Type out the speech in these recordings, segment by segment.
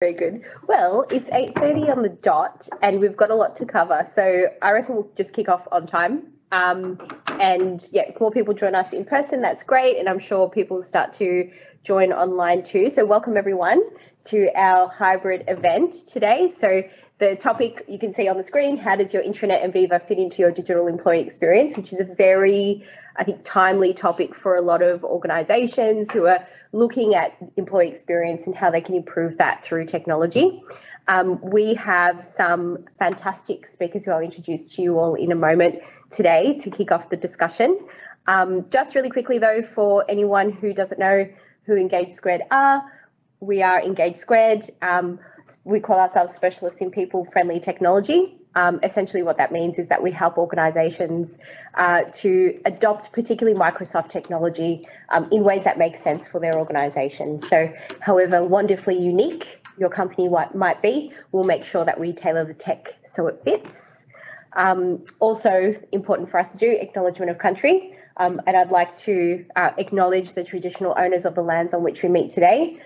Very good. Well, it's 8:30 on the dot and we've got a lot to cover. So I reckon we'll just kick off on time. And yeah, if more people join us in person, that's great. And I'm sure people will start to join online too. So welcome everyone to our hybrid event today. So the topic you can see on the screen, how does your intranet and Viva fit into your digital employee experience, which is a very, I think, timely topic for a lot of organisations who are looking at employee experience and how they can improve that through technology. We have some fantastic speakers who I'll introduce to you all in a moment today to kick off the discussion. Just really quickly though, for anyone who doesn't know who Engage Squared are, we are Engage Squared. We call ourselves specialists in people-friendly technology. Essentially what that means is that we help organisations to adopt particularly Microsoft technology in ways that make sense for their organisation. So however wonderfully unique your company might be, we'll make sure that we tailor the tech so it fits. Also important for us to do, acknowledgement of country. And I'd like to acknowledge the traditional owners of the lands on which we meet today.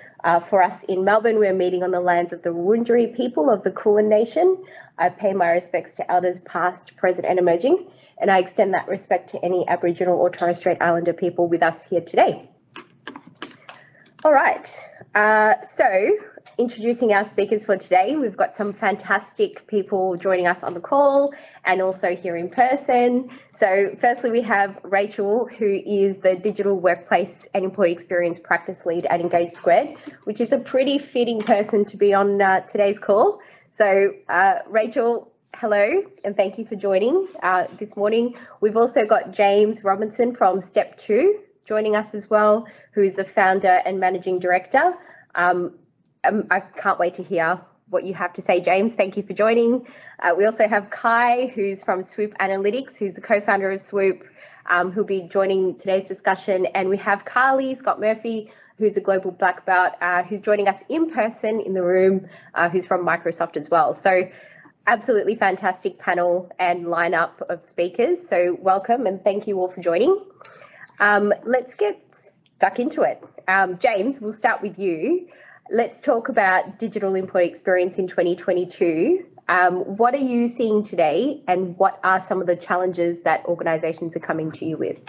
For us in Melbourne, we're meeting on the lands of the Wurundjeri people of the Kulin Nation. I pay my respects to elders past, present and emerging, and I extend that respect to any Aboriginal or Torres Strait Islander people with us here today. All right, so introducing our speakers for today, we've got some fantastic people joining us on the call and also here in person. So firstly, we have Rachel, who is the Digital Workplace and Employee Experience Practice Lead at Engage Squared, which is a pretty fitting person to be on today's call. So Rachel, hello, and thank you for joining this morning. We've also got James Robertson from Step 2 joining us as well, who is the founder and managing director. I can't wait to hear what you have to say, James. Thank you for joining. We also have Kjaer, who's from SWOOP Analytics, who's the co-founder of SWOOP, who'll be joining today's discussion. And we have Karlee, Scott Murphy, who's a global black belt, who's joining us in person in the room, who's from Microsoft as well. So absolutely fantastic panel and lineup of speakers. So welcome and thank you all for joining. Let's get stuck into it. James, we'll start with you. Let's talk about digital employee experience in 2022. What are you seeing today and what are some of the challenges that organisations are coming to you with?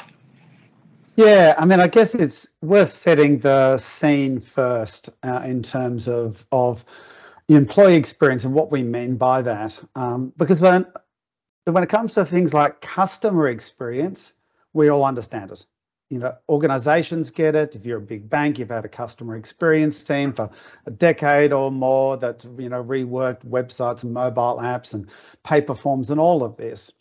Yeah, I mean, I guess it's worth setting the scene first in terms of the employee experience and what we mean by that. Because when it comes to things like customer experience, we all understand it. You know, organizations get it. If you're a big bank, you've had a customer experience team for a decade or more that, you know, reworked websites and mobile apps and paper forms and all of this.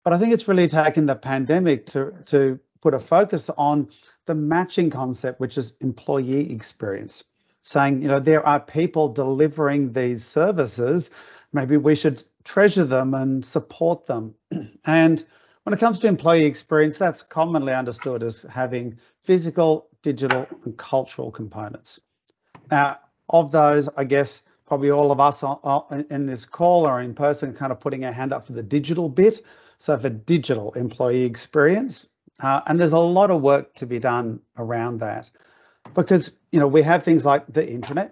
But I think it's really taken the pandemic to put a focus on the matching concept, which is employee experience. Saying, you know, there are people delivering these services, maybe we should treasure them and support them. And when it comes to employee experience, that's commonly understood as having physical, digital and cultural components. Now, of those, I guess probably all of us in this call or in person kind of putting our hand up for the digital bit. So for digital employee experience, and there's a lot of work to be done around that because, you know, we have things like the intranet,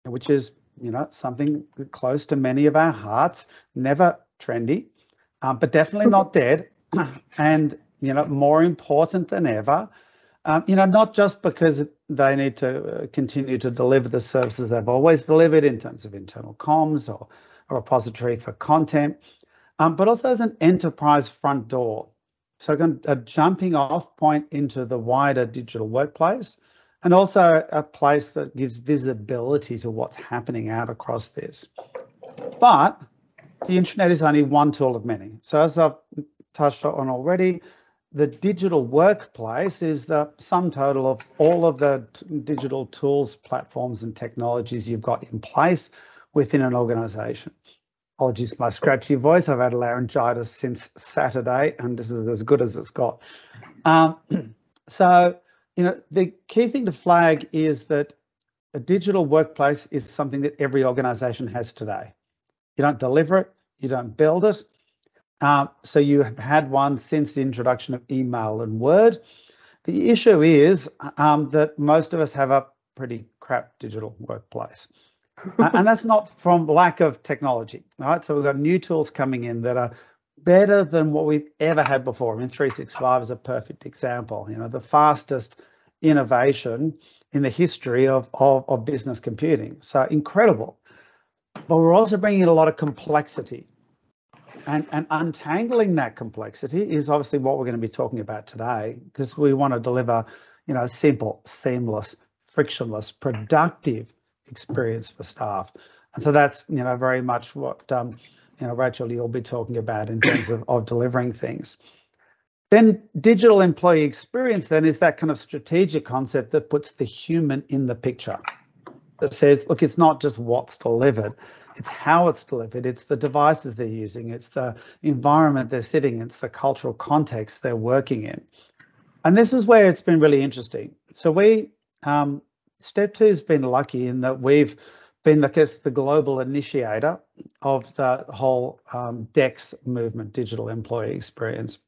which is, you know, something close to many of our hearts, never trendy, but definitely not dead. And, you know, more important than ever, you know, not just because they need to continue to deliver the services they've always delivered in terms of internal comms or a repository for content, but also as an enterprise front door. So a jumping off point into the wider digital workplace and also a place that gives visibility to what's happening out across this. But the intranet is only one tool of many. So as I've touched on already, the digital workplace is the sum total of all of the digital tools, platforms and technologies you've got in place within an organisation. Apologies for my scratchy voice. I've had laryngitis since Saturday and this is as good as it's got. So, you know, the key thing to flag is that a digital workplace is something that every organisation has today. You don't deliver it, you don't build it. So you have had one since the introduction of email and Word. The issue is that most of us have a pretty crap digital workplace. And that's not from lack of technology, right? So we've got new tools coming in that are better than what we've ever had before. I mean, 365 is a perfect example, the fastest innovation in the history of business computing. So incredible. But we're also bringing in a lot of complexity. And untangling that complexity is obviously what we're going to be talking about today, because we want to deliver, a simple, seamless, frictionless, productive experience for staff. And so that's, very much what, Rachel, you'll be talking about in terms of delivering things. Then digital employee experience then is that kind of strategic concept that puts the human in the picture, that says, look, it's not just what's delivered, it's how it's delivered, it's the devices they're using, it's the environment they're sitting in, it's the cultural context they're working in. And this is where it's been really interesting. So we, Step 2 has been lucky in that we've been, I guess, the global initiator of the whole DEX movement, digital employee experience.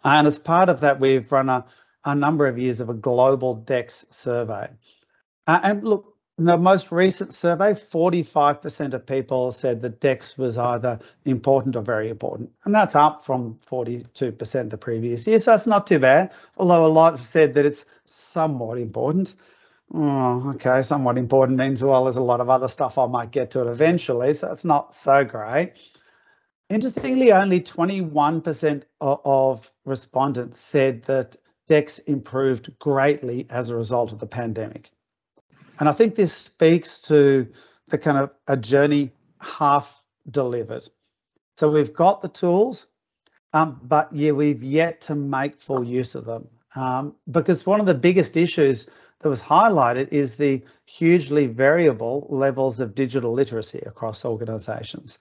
And as part of that, we've run a number of years of a global DEX survey. And look, in the most recent survey, 45% of people said that DEX was either important or very important. And that's up from 42% the previous year. So that's not too bad, although a lot have said that it's somewhat important. Oh, okay, somewhat important means, well, there's a lot of other stuff I might get to it eventually, so it's not so great. Interestingly, only 21% of respondents said that DEX improved greatly as a result of the pandemic. And I think this speaks to the kind of a journey half delivered. So we've got the tools, but yeah, we've yet to make full use of them. Because one of the biggest issues that was highlighted is the hugely variable levels of digital literacy across organisations.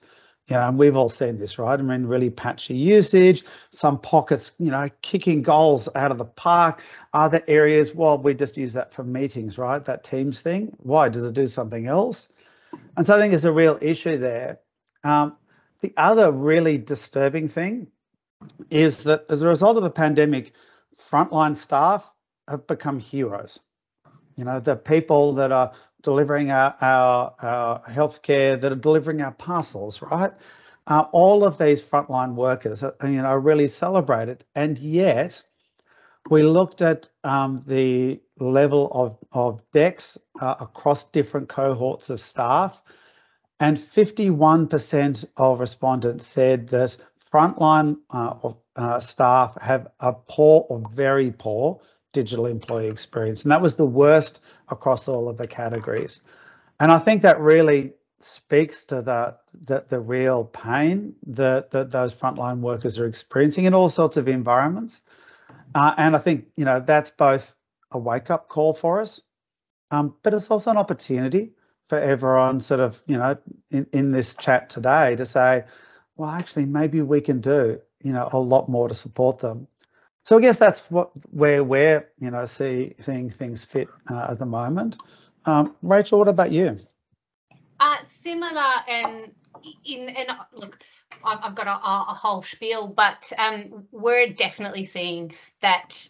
And we've all seen this, right? I mean, really patchy usage, some pockets, kicking goals out of the park, other areas, well, we just use that for meetings, right? That Teams thing. Why? Does it do something else? And so I think there's a real issue there. The other really disturbing thing is that as a result of the pandemic, frontline staff have become heroes. The people that are delivering our healthcare, that are delivering our parcels, right? All of these frontline workers, are really celebrated. And yet, we looked at the level of DEX across different cohorts of staff, and 51% of respondents said that frontline staff have a poor or very poor digital employee experience, and that was the worst across all of the categories. And I think that really speaks to the real pain that those frontline workers are experiencing in all sorts of environments. And I think that's both a wake-up call for us, but it's also an opportunity for everyone sort of in this chat today to say, well, actually maybe we can do a lot more to support them. So I guess that's where we're seeing things fit at the moment. Rachel, what about you? Similar, and look, I've got a whole spiel, but we're definitely seeing that,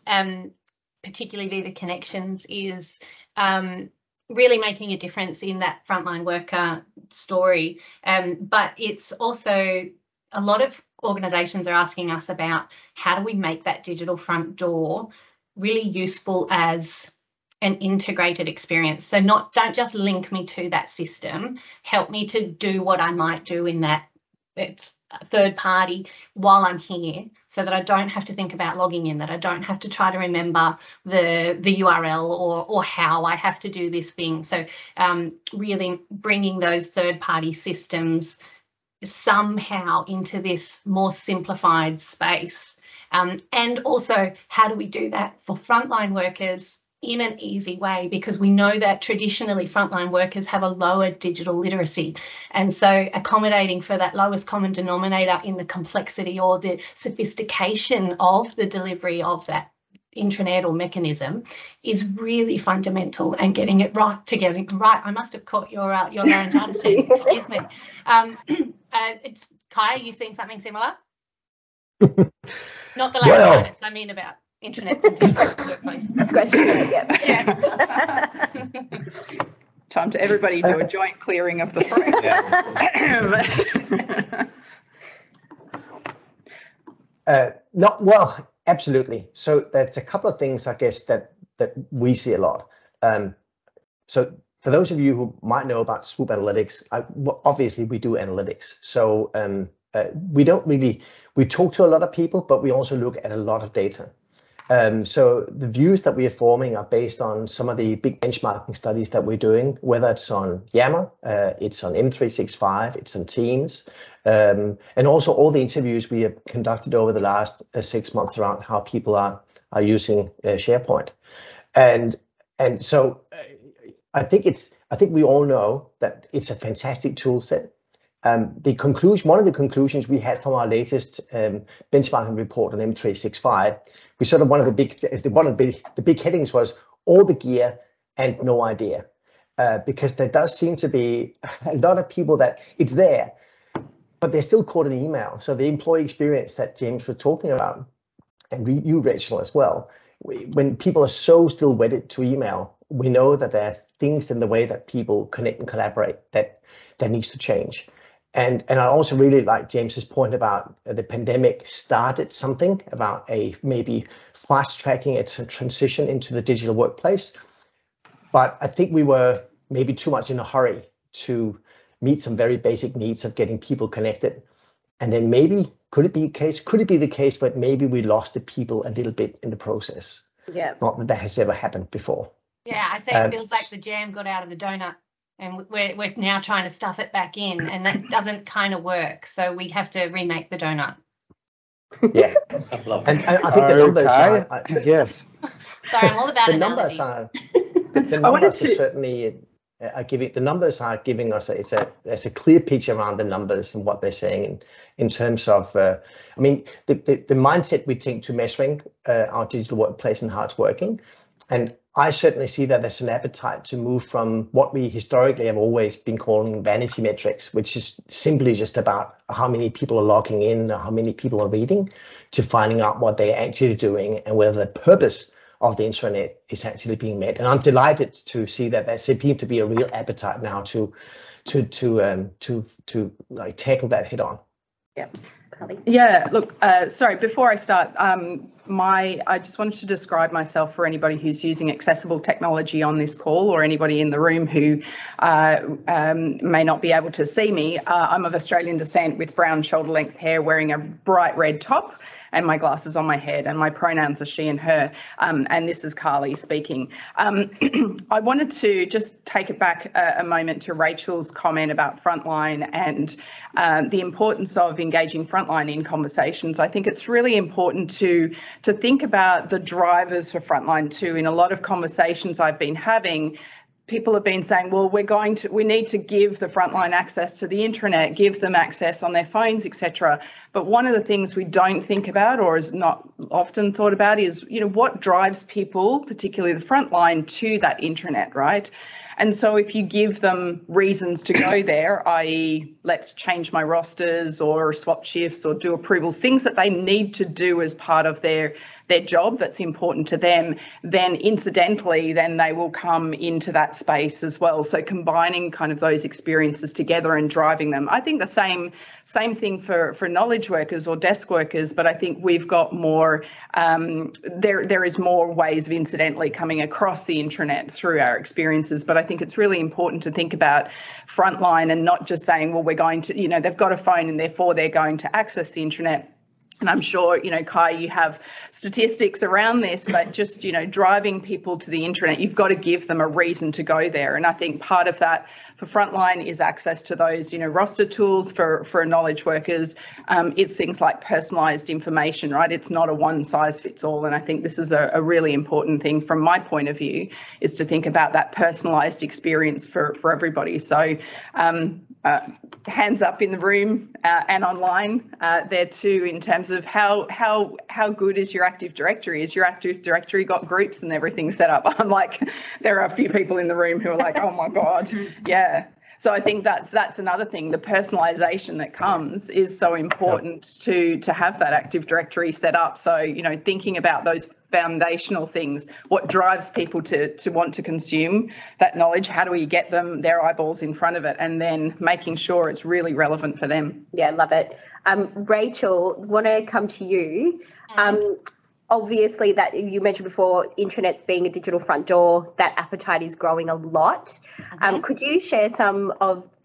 particularly Viva Connections is really making a difference in that frontline worker story. But it's also a lot of organisations are asking us about how do we make that digital front door really useful as an integrated experience. So don't just link me to that system, help me to do what I might do in that third party while I'm here, so that I don't have to think about logging in, that I don't have to try to remember the URL or how I have to do this thing. So really bringing those third party systems somehow into this more simplified space. And also, how do we do that for frontline workers in an easy way? Because we know that traditionally frontline workers have a lower digital literacy. And so accommodating for that lowest common denominator in the complexity or the sophistication of the delivery of that intranet or mechanism is really fundamental, and getting it right together. Right, I must have caught your laryngitis, excuse me. It's Kjaer, you seeing something similar? Not the laryngitis, I mean about intranets and workplaces. Scratching your head, yeah. Time to everybody do a joint clearing of the throat. Well, absolutely. So there's a couple of things, I guess, that we see a lot. So for those of you who might know about SWOOP Analytics, obviously we do analytics. So we talk to a lot of people, but we also look at a lot of data. So the views that we are forming are based on some of the big benchmarking studies that we're doing, whether it's on Yammer, it's on M365, it's on Teams, and also all the interviews we have conducted over the last 6 months around how people are using SharePoint. And so I think we all know that it's a fantastic tool set. One of the conclusions we had from our latest benchmarking report on M365, we sort of one of the big headings was all the gear and no idea, because there does seem to be a lot of people that it's there, but they're still caught in email. So the employee experience that James was talking about, and you, Rachel, as well, when people are so still wedded to email, we know that there are things in the way that people connect and collaborate that needs to change. And I also really like James's point about the pandemic started something about maybe fast tracking a transition into the digital workplace. But I think we were maybe too much in a hurry to meet some very basic needs of getting people connected. And then maybe, could it be the case, but maybe we lost the people a little bit in the process. Yeah. Not that has ever happened before. Yeah, I say it feels like the jam got out of the donut. And we're now trying to stuff it back in, and that doesn't kind of work. So we have to remake the donut. Yeah, and I think the numbers are yes. Sorry, I'm all about the numbers are the numbers are certainly giving us there's a clear picture around the numbers and what they're saying in terms of the mindset we take to measuring our digital workplace and how it's working. And I certainly see that there's an appetite to move from what we historically have always been calling vanity metrics, which is simply just about how many people are logging in or how many people are reading, to finding out what they're actually doing and whether the purpose of the intranet is actually being met. And I'm delighted to see that there seems to be a real appetite now to like tackle that head on. Yeah. Karlee. Yeah, look, sorry, before I start, I just wanted to describe myself for anybody who's using accessible technology on this call, or anybody in the room who may not be able to see me. I'm of Australian descent with brown shoulder-length hair, wearing a bright red top, and my glasses on my head, and my pronouns are she and her, and this is Karlee speaking. I wanted to just take it back a moment to Rachel's comment about frontline and the importance of engaging frontline in conversations. I think it's really important to think about the drivers for frontline too. In a lot of conversations I've been having, people have been saying, well, we need to give the frontline access to the intranet, give them access on their phones, etc. But one of the things we don't think about, or is not often thought about, is, what drives people, particularly the frontline, to that intranet, right? And so if you give them reasons to go there, i.e. let's change my rosters or swap shifts or do approvals, things that they need to do as part of their job that's important to them, then incidentally, then they will come into that space as well. So combining kind of those experiences together and driving them. I think the same thing for knowledge workers or desk workers, but I think we've got more, there is more ways of incidentally coming across the intranet through our experiences. But I think it's really important to think about frontline and not just saying, well, we're going to, they've got a phone and therefore they're going to access the intranet. And I'm sure, Kjaer, you have statistics around this, but just, driving people to the intranet, you've got to give them a reason to go there. And I think part of that for frontline is access to those, roster tools for knowledge workers. It's things like personalised information, right? It's not a one size fits all. And I think this is a really important thing from my point of view, is to think about that personalised experience for everybody. So hands up in the room and online there too, in terms of how good is your Active Directory? Is your Active Directory got groups and everything set up? I'm like, there are a few people in the room who are like, oh my God, yeah. So I think that's another thing. The personalisation that comes is so important to have that Active Directory set up. So, thinking about those foundational things. What drives people to want to consume that knowledge? How do we get them their eyeballs in front of it, and then making sure it's really relevant for them? Yeah, love it. Rachel, want to come to you. Obviously, that you mentioned before, intranets being a digital front door, that appetite is growing a lot. Could you share some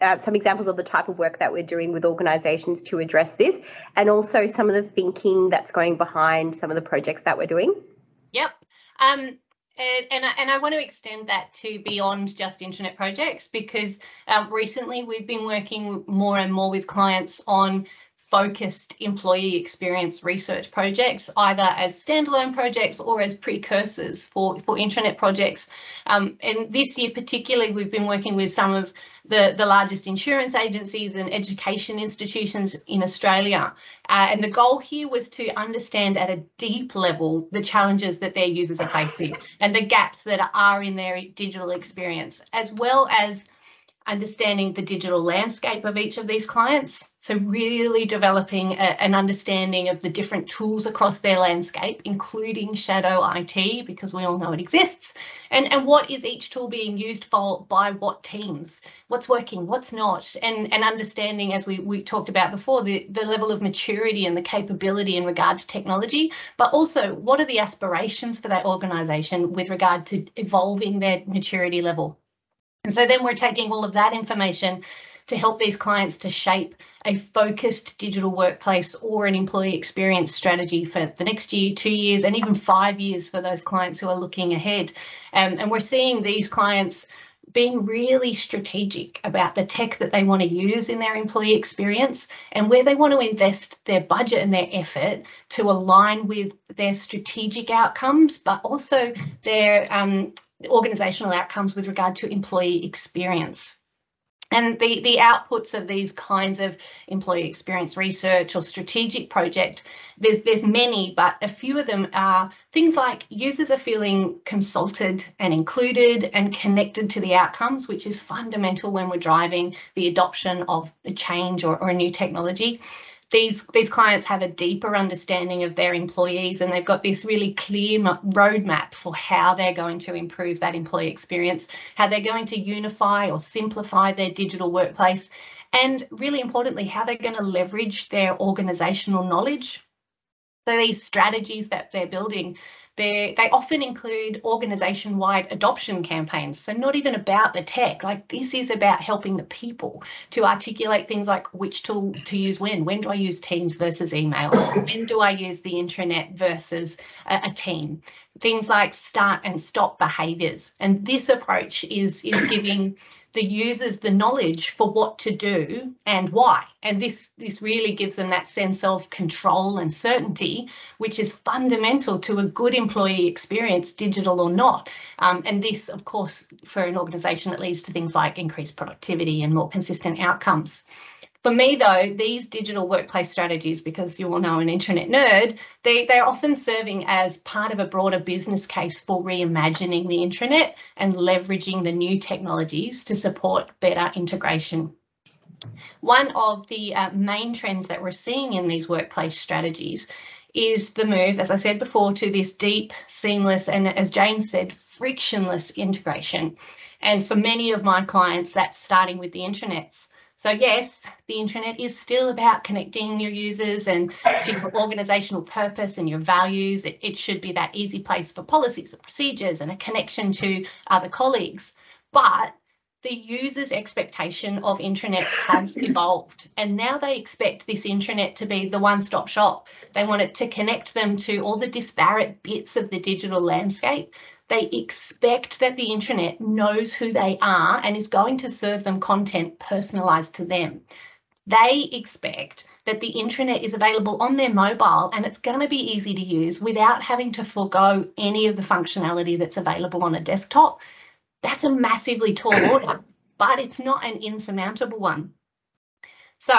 examples of the type of work that we're doing with organisations to address this, and also some of the thinking that's going behind some of the projects that we're doing? Yep. And I want to extend that to beyond just intranet projects, because recently we've been working more and more with clients on focused employee experience research projects, either as standalone projects or as precursors for intranet projects. And this year particularly, we've been working with some of the largest insurance agencies and education institutions in Australia. And the goal here was to understand at a deep level the challenges that their users are facing and the gaps that are in their digital experience, as well as understanding the digital landscape of each of these clients. So really developing an understanding of the different tools across their landscape, including shadow IT, because we all know it exists, and what is each tool being used for by what teams, what's working, what's not, and understanding, as we talked about before, the level of maturity and the capability in regard to technology, but also what are the aspirations for that organisation with regard to evolving their maturity level. And so then we're taking all of that information to help these clients to shape a focused digital workplace or an employee experience strategy for the next year, 2 years, and even 5 years for those clients who are looking ahead. And we're seeing these clients being really strategic about the tech that they want to use in their employee experience and where they want to invest their budget and their effort to align with their strategic outcomes, but also their organisational outcomes with regard to employee experience. And the outputs of these kinds of employee experience research or strategic project, there's many, but a few of them are things like users are feeling consulted and included and connected to the outcomes, which is fundamental when we're driving the adoption of a change or a new technology. These clients have a deeper understanding of their employees, and they've got this really clear roadmap for how they're going to improve that employee experience, how they're going to unify or simplify their digital workplace, and really importantly, how they're going to leverage their organisational knowledge. So these strategies that they're building, they often include organisation-wide adoption campaigns. So not even about the tech, like this is about helping the people to articulate things like which tool to use when do I use Teams versus email? When do I use the intranet versus a team? Things like start and stop behaviours. And this approach is giving the users the knowledge for what to do and why. And this really gives them that sense of control and certainty, which is fundamental to a good employee experience, digital or not. And this, of course, for an organisation, it leads to things like increased productivity and more consistent outcomes. For me, though, these digital workplace strategies, because you all know an intranet nerd, they're often serving as part of a broader business case for reimagining the intranet and leveraging the new technologies to support better integration. One of the main trends that we're seeing in these workplace strategies is the move, as I said before, to this deep, seamless, and as James said, frictionless integration. And for many of my clients, that's starting with the intranets. So yes, the intranet is still about connecting your users and to your organisational purpose and your values. It should be that easy place for policies and procedures and a connection to other colleagues. But the user's expectation of intranets has evolved, and now they expect this intranet to be the one-stop shop. They want it to connect them to all the disparate bits of the digital landscape. They expect that the intranet knows who they are and is going to serve them content personalised to them. They expect that the intranet is available on their mobile and it's going to be easy to use without having to forego any of the functionality that's available on a desktop. That's a massively tall order, but it's not an insurmountable one. So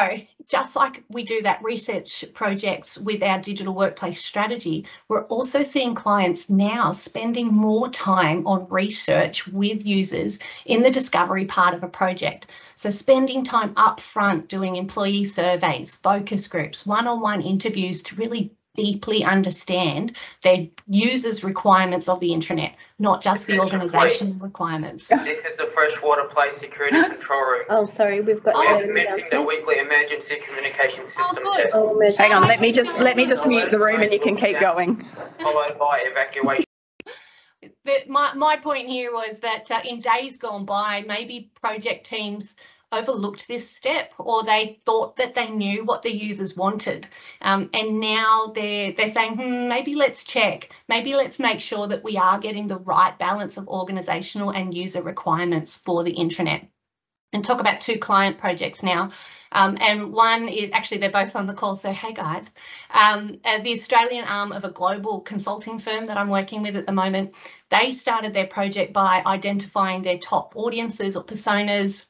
just like we do that research projects with our digital workplace strategy, we're also seeing clients now spending more time on research with users in the discovery part of a project. So spending time up front doing employee surveys, focus groups, one-on-one interviews to really deeply understand their users' requirements of the intranet, not just the organisational requirements. This is the freshwater place security control room. Oh, sorry, we've got We're commencing the weekly emergency communication system good. test. Hang on, let me just mute the room and you can keep going. Followed by evacuation. My point here was that in days gone by, maybe project teams overlooked this step, or they thought that they knew what the users wanted, and now they're saying, maybe let's check, maybe let's make sure that we are getting the right balance of organisational and user requirements for the intranet. And talk about 2 client projects now. And one is actually, they're both on the call, so hey guys. The Australian arm of a global consulting firm that I'm working with at the moment, they started their project by identifying their top audiences or personas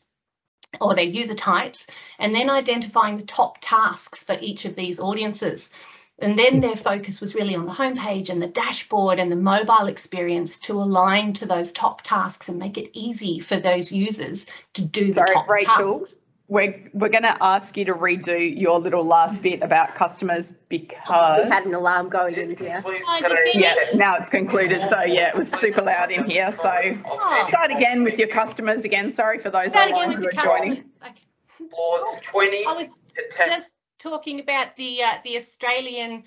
or their user types, and then identifying the top tasks for each of these audiences. And then their focus was really on the homepage and the dashboard and the mobile experience to align to those top tasks and make it easy for those users to do the top Rachel, tasks. We're going to ask you to redo your little last bit about customers because we had an alarm going in here. Yeah, now it's concluded. So yeah, it was super loud in here. So start again with your customers again. Sorry for those online who are joining. Clause 20 I was just talking about the Australian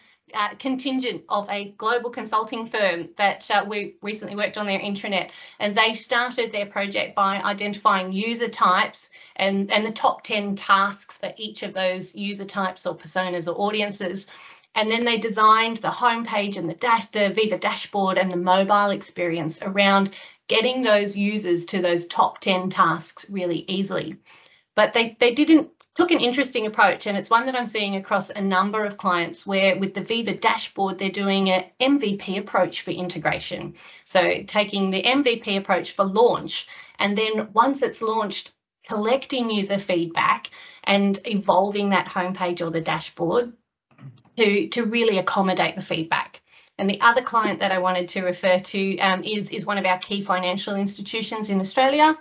contingent of a global consulting firm that we recently worked on their intranet, and they started their project by identifying user types and the top 10 tasks for each of those user types or personas or audiences. And then they designed the homepage and the Viva dashboard and the mobile experience around getting those users to those top 10 tasks really easily. But they took an interesting approach, and it's one that I'm seeing across a number of clients where with the Viva dashboard, they're doing an MVP approach for integration. So taking the MVP approach for launch, and then once it's launched, collecting user feedback and evolving that homepage or the dashboard to really accommodate the feedback. And the other client that I wanted to refer to is one of our key financial institutions in Australia.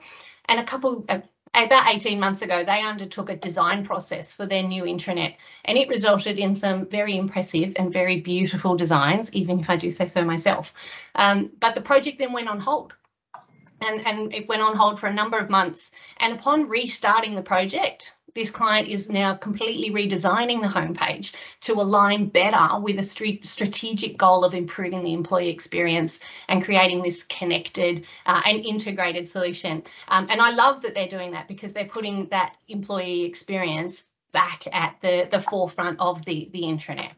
And about 18 months ago, they undertook a design process for their new intranet, and it resulted in some very impressive and very beautiful designs, even if I do say so myself. But the project then went on hold, and it went on hold for a number of months. And upon restarting the project, this client is now completely redesigning the homepage to align better with a strategic goal of improving the employee experience and creating this connected and integrated solution. And I love that they're doing that, because they're putting that employee experience back at the forefront of the intranet.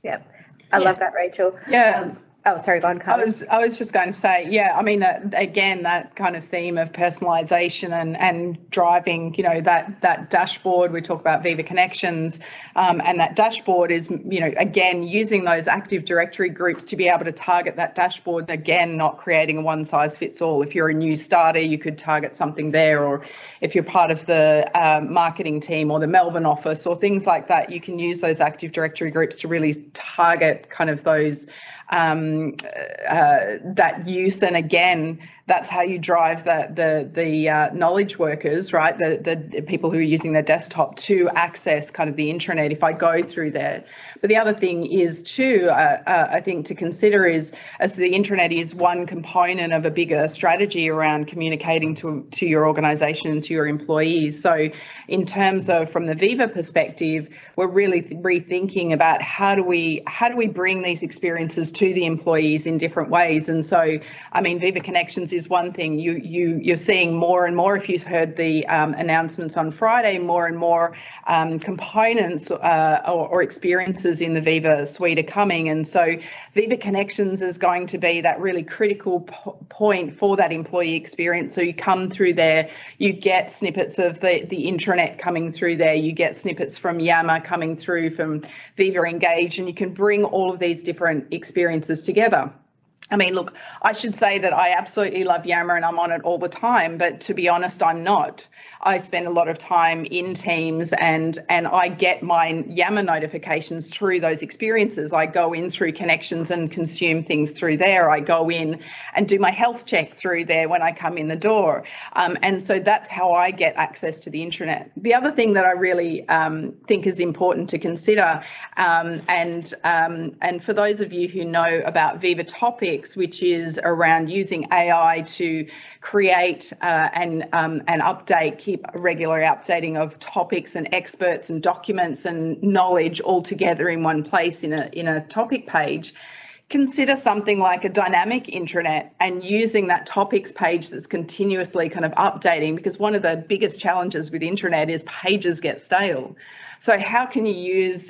Yep, I love that, Rachel. Yeah. Oh, sorry, go on, Karlee. I was just going to say, yeah, I mean, that kind of theme of personalisation and driving, that dashboard. We talk about Viva Connections, and that dashboard is, again, using those Active Directory groups to be able to target that dashboard. Again, not creating a one size fits all. If you're a new starter, you could target something there, or if you're part of the marketing team or the Melbourne office or things like that, you can use those Active Directory groups to really target kind of those that use. And again, that's how you drive the knowledge workers, right? The people who are using their desktop to access kind of the intranet if I go through there. But the other thing is too, I think to consider is, as the intranet is one component of a bigger strategy around communicating to your organisation, to your employees. So in terms of from the Viva perspective, we're really rethinking about how do we bring these experiences to the employees in different ways. And so, I mean, Viva Connections is one thing. You're seeing more and more, if you've heard the announcements on Friday, more and more components or experiences in the Viva suite are coming. And so Viva Connections is going to be that really critical point for that employee experience. So you come through there, you get snippets of the intranet coming through there, you get snippets from Yammer coming through, from Viva Engage, and you can bring all of these different experiences together. I mean, look, I should say that I absolutely love Yammer and I'm on it all the time, but to be honest, I'm not. I spend a lot of time in Teams and I get my Yammer notifications through those experiences. I go in through connections and consume things through there. I go in and do my health check through there when I come in the door. And so that's how I get access to the intranet. The other thing that I really think is important to consider, and for those of you who know about Viva Topics, which is around using AI to create and update, keep regular updating of topics and experts and documents and knowledge all together in one place in a topic page. Consider something like a dynamic intranet and using that topics page that's continuously kind of updating, because one of the biggest challenges with intranet is pages get stale. So how can you use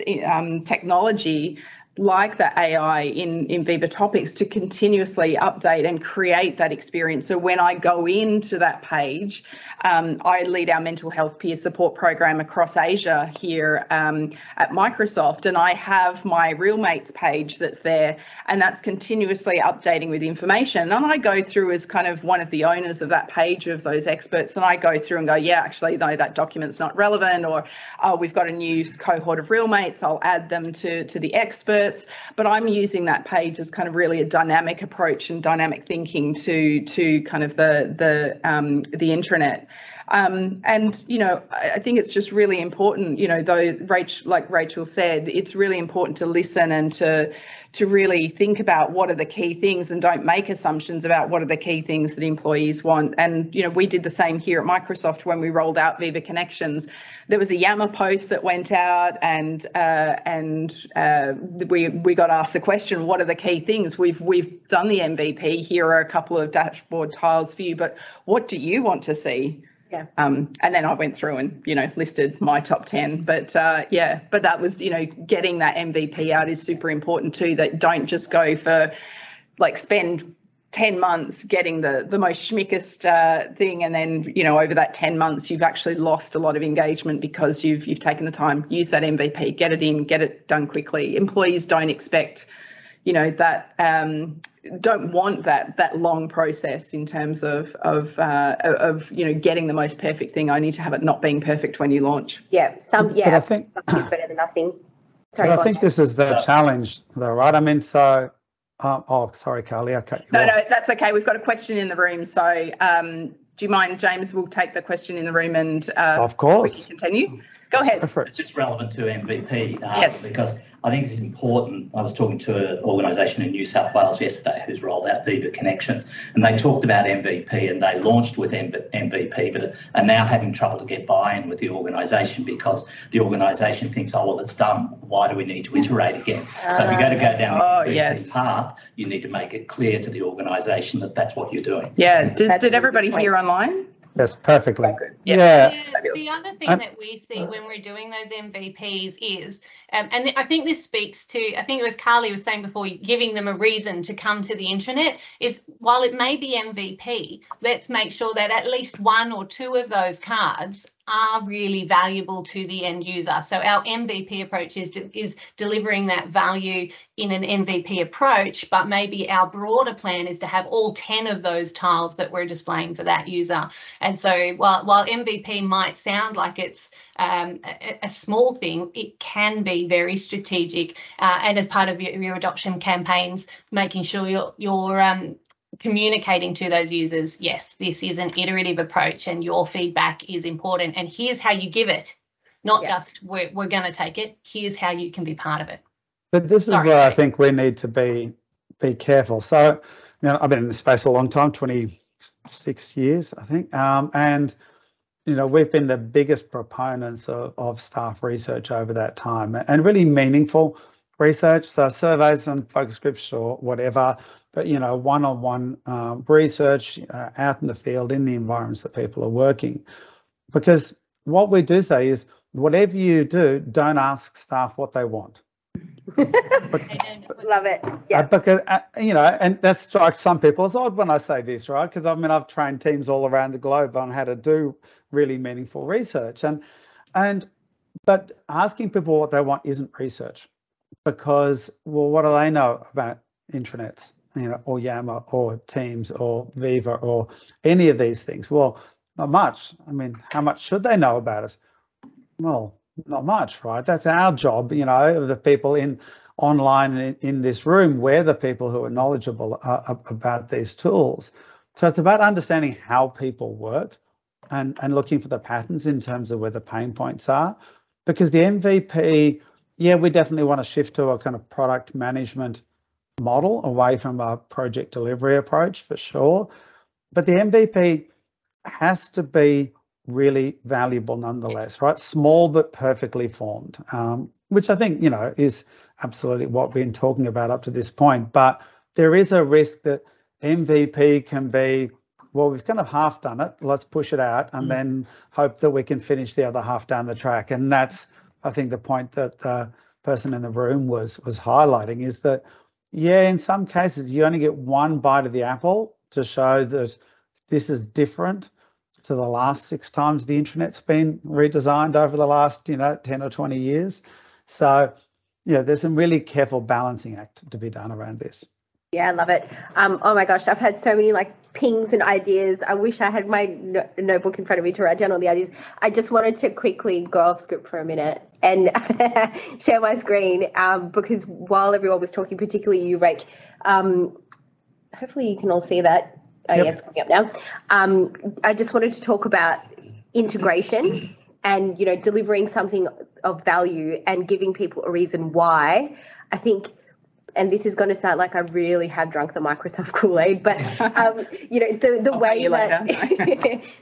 technology like the AI in Viva Topics to continuously update and create that experience? So when I go into that page, I lead our mental health peer support program across Asia here at Microsoft, and I have my Real Mates page that's there, and that's continuously updating with information. And I go through as kind of one of the owners of that page of those experts, and I go through and go, yeah, actually, no, that document's not relevant, or we've got a new cohort of Real Mates, I'll add them to the experts. But I'm using that page as kind of really a dynamic approach and dynamic thinking to kind of the intranet. And, you know, I think it's just really important, you know, though, like Rachel said, it's really important to listen and to really think about what are the key things and don't make assumptions about what are the key things that employees want. And, you know, we did the same here at Microsoft when we rolled out Viva Connections. There was a Yammer post that went out and we got asked the question, what are the key things? We've done the MVP. Here are a couple of dashboard tiles for you, but what do you want to see? Yeah. And then I went through and, you know, listed my top 10. But yeah, but that was, you know, getting that MVP out is super important too. That don't just go for like spend 10 months getting the most schmickest thing, and then, you know, over that 10 months you've actually lost a lot of engagement because you've taken the time. Use that MVP, get it in, get it done quickly. Employees don't expect, you know, that don't want that long process in terms of you know, getting the most perfect thing. I need to have it not being perfect when you launch. Yeah, But I think something is better than nothing. Sorry, but I think this is the challenge, though, right? I mean, so oh, sorry, Karlee, I cut you off. No, that's okay. We've got a question in the room, so do you mind, James? We'll take the question in the room and of course we can continue. Go ahead. It's just relevant to MVP yes. Because I think it's important. I was talking to an organisation in New South Wales yesterday who's rolled out Viva Connections, and they talked about MVP and they launched with MVP, but are now having trouble to get buy-in with the organisation because the organisation thinks, oh, well, it's done. Why do we need to iterate again? So if you're going to go down the MVP path, you need to make it clear to the organisation that that's what you're doing. Yeah. Did everybody hear online? Yes, perfectly. Yeah. The other thing that we see when we're doing those MVPs is, and I think this speaks to, I think it was Karlee was saying before, giving them a reason to come to the intranet, is while it may be MVP, let's make sure that at least one or two of those cards are really valuable to the end user. So our MVP approach is delivering that value in an MVP approach, but maybe our broader plan is to have all 10 of those tiles that we're displaying for that user. And so while MVP might sound like it's a small thing, it can be very strategic, and as part of your adoption campaigns, making sure you're communicating to those users, yes, this is an iterative approach and your feedback is important, and here's how you give it, not just we're going to take it, here's how you can be part of it. But this is where I think we need to be careful. So, you know, I've been in this space a long time, 26 years, I think, and you know, we've been the biggest proponents of staff research over that time, and really meaningful research. So surveys and focus groups or whatever, but, you know, one-on-one research out in the field in the environments that people are working. Because what we do say is, whatever you do, don't ask staff what they want. Love it. Yeah. Because, you know, and that strikes some people as odd when I say this, right? Because I mean, I've trained teams all around the globe on how to do really meaningful research, but asking people what they want isn't research, because, well, what do they know about intranets? or Yammer or Teams or Viva or any of these things? Well, not much. I mean, how much should they know about it? Well, not much, right? That's our job, the people online in this room. We're the people who are knowledgeable about these tools. So it's about understanding how people work and looking for the patterns in terms of where the pain points are. Because the MVP, yeah, we definitely want to shift to a kind of product management model away from a project delivery approach for sure. But the MVP has to be really valuable nonetheless, right? Small but perfectly formed, which I think, is absolutely what we've been talking about up to this point. But there is a risk that MVP can be, well, we've kind of half done it, let's push it out and then hope that we can finish the other half down the track. And that's, I think, the point that the person in the room was highlighting, is that, yeah, in some cases you only get one bite of the apple to show that this is different to the last 6 times the intranet's been redesigned over the last 10 or 20 years. So yeah, there's some really careful balancing act to be done around this. Yeah, I love it. Oh my gosh, I've had so many pings and ideas. I wish I had my notebook in front of me to write down all the ideas. I just wanted to quickly go off script for a minute and share my screen, because while everyone was talking, particularly you, Rach, hopefully you can all see that. Oh, yep. Yeah, it's coming up now. I just wanted to talk about integration and, delivering something of value and giving people a reason why. I think, and this is going to sound like I really have drunk the Microsoft Kool-Aid, but the way that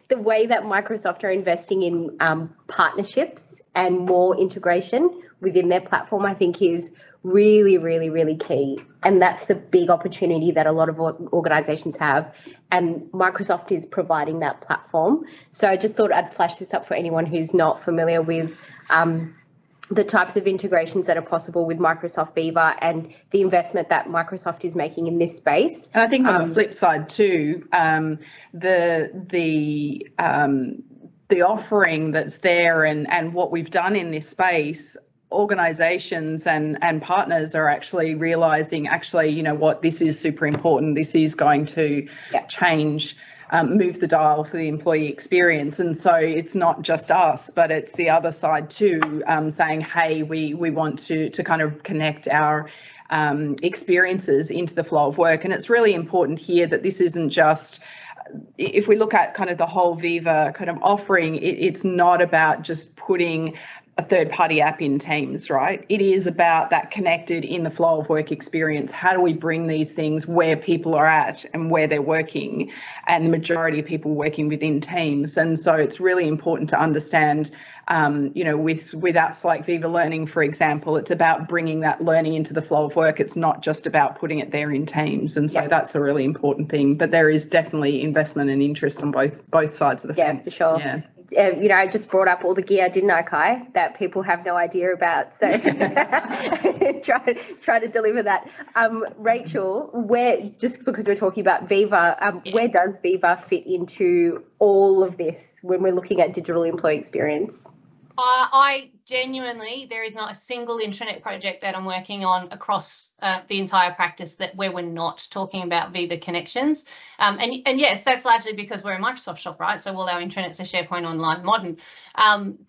the way that Microsoft are investing in partnerships and more integration within their platform, I think is really, really, really key. And that's the big opportunity that a lot of organizations have. And Microsoft is providing that platform. So I just thought I'd flash this up for anyone who's not familiar with the types of integrations that are possible with Microsoft Viva and the investment that Microsoft is making in this space. And I think on the flip side too, the offering that's there and what we've done in this space, organizations and partners are actually realizing, what, this is super important. This is going to change, move the dial for the employee experience. And so it's not just us, but it's the other side too, saying, hey, we want to kind of connect our experiences into the flow of work. And it's really important here that this isn't just, if we look at kind of the whole Viva kind of offering, it's not about just putting a third-party app in Teams, right? It is about that connected in the flow of work experience. How do we bring these things where people are at and where they're working, and the majority of people working within Teams? And so it's really important to understand, with apps like Viva Learning, for example, it's about bringing that learning into the flow of work. It's not just about putting it there in Teams. And so that's a really important thing. But there is definitely investment and interest on both sides of the fence. Yeah, for sure. Yeah. I just brought up all the gear, didn't I, Kai, that people have no idea about. So try to deliver that. Rachel, just because we're talking about Viva, where does Viva fit into all of this when we're looking at digital employee experience? I genuinely, there is not a single intranet project that I'm working on across the entire practice where we're not talking about Viva connections. And yes, that's largely because we're a Microsoft shop, right? So all our intranets are SharePoint Online Modern.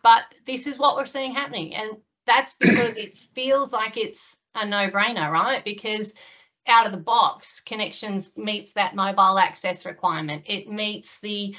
But this is what we're seeing happening. And that's because it feels like it's a no-brainer, right? Because out of the box, Connections meets that mobile access requirement. It meets the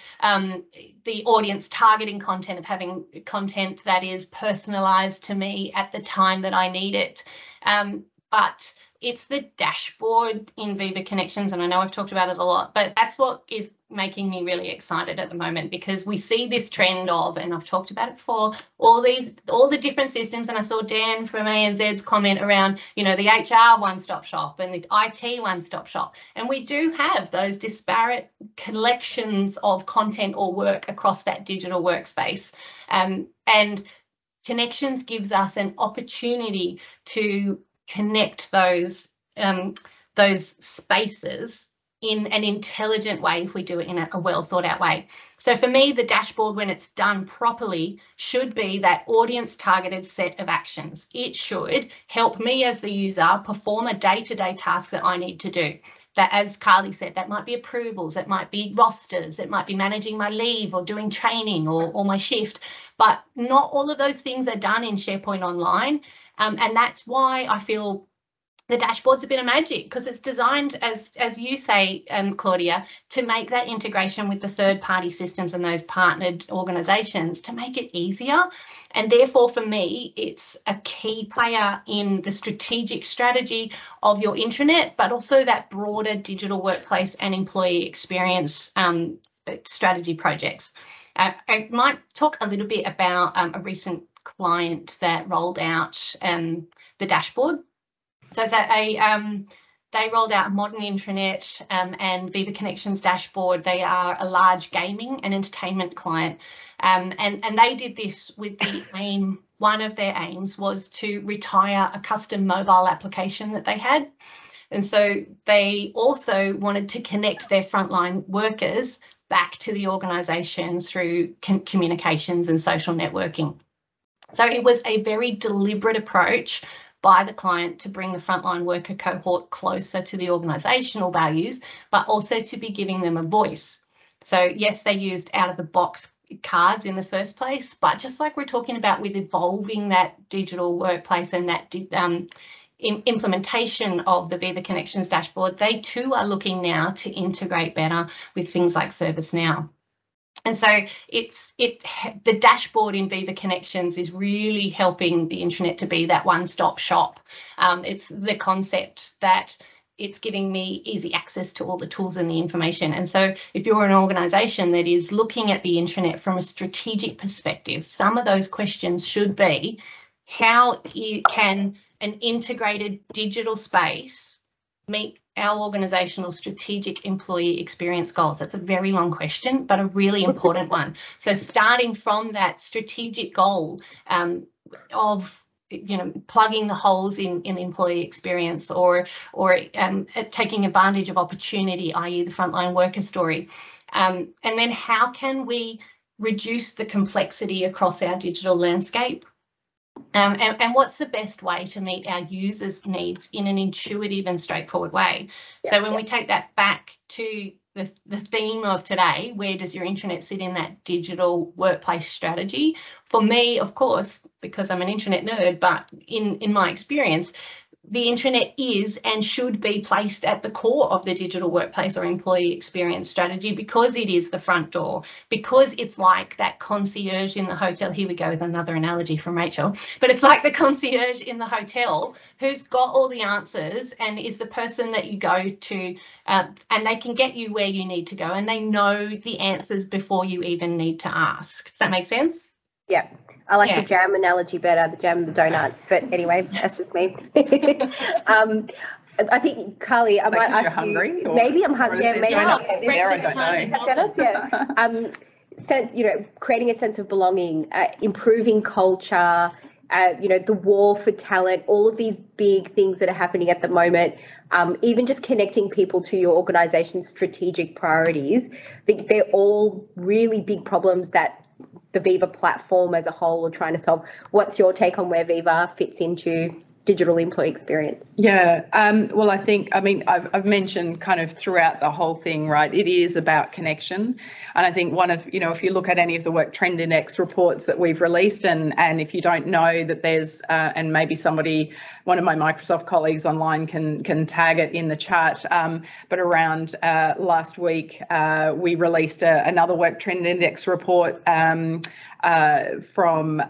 audience targeting content of having content that is personalized to me at the time that I need it. But it's the dashboard in Viva Connections, and I know I've talked about it a lot, but that's what is making me really excited at the moment, because we see this trend of, and I've talked about it before, all the different systems. And I saw Dan from ANZ's comment around, the HR one-stop shop and the IT one-stop shop. And we do have those disparate collections of content or work across that digital workspace. And Connections gives us an opportunity to connect those spaces in an intelligent way if we do it in a well thought out way. So for me, the dashboard, when it's done properly, should be that audience targeted set of actions. It should help me as the user perform a day-to-day task that I need to do. that, as Karlee said, that might be approvals, it might be rosters, it might be managing my leave or doing training or my shift, but not all of those things are done in SharePoint Online. And that's why I feel the dashboard's a bit of magic, because it's designed, as you say, Claudia, to make that integration with the third-party systems and those partnered organisations to make it easier. And therefore, for me, it's a key player in the strategic strategy of your intranet, but also that broader digital workplace and employee experience strategy projects. I might talk a little bit about a recent client that rolled out the dashboard. So it's they rolled out a modern intranet and Viva Connections dashboard. They are a large gaming and entertainment client, and they did this with the aim. One of their aims was to retire a custom mobile application that they had, and so they also wanted to connect their frontline workers back to the organisation through communications and social networking. So it was a very deliberate approach by the client to bring the frontline worker cohort closer to the organisational values, but also to be giving them a voice. So yes, they used out-of-the-box cards in the first place, but just like we're talking about with evolving that digital workplace and that implementation of the Viva Connections dashboard, they too are looking now to integrate better with things like ServiceNow. And so the dashboard in Viva Connections is really helping the intranet to be that one-stop shop. It's the concept that it's giving me easy access to all the tools and the information. And so if you're an organisation that is looking at the intranet from a strategic perspective, some of those questions should be, how can an integrated digital space meet our organisational strategic employee experience goals? That's a very long question, but a really important one. So starting from that strategic goal of plugging the holes in employee experience or taking advantage of opportunity, i.e. the frontline worker story. And then how can we reduce the complexity across our digital landscape? And what's the best way to meet our users' needs in an intuitive and straightforward way? So when we take that back to the theme of today, where does your intranet sit in that digital workplace strategy? For me, of course, because I'm an intranet nerd, but in my experience, the intranet is and should be placed at the core of the digital workplace or employee experience strategy, because it is the front door, because it's like that concierge in the hotel. Here we go with another analogy from Rachel, but it's like the concierge in the hotel who's got all the answers and is the person that you go to, and they can get you where you need to go, and they know the answers before you even need to ask. Does that make sense? Yeah. I like the jam analogy better, the jam and the donuts, but anyway, that's just me. I think, Karlee, I might ask you, maybe I'm hungry. Yeah, maybe donuts in there, I don't know. Donuts, yeah. Creating a sense of belonging, improving culture, the war for talent, all of these big things that are happening at the moment, even just connecting people to your organisation's strategic priorities. They're all really big problems that the Viva platform as a whole are trying to solve. What's your take on where Viva fits into digital employee experience? Yeah, well, I've mentioned kind of throughout the whole thing, right, it is about connection. And I think one of, if you look at any of the Work Trend Index reports that we've released, and if you don't know that there's, and maybe one of my Microsoft colleagues online can tag it in the chat, but around last week, we released another Work Trend Index report from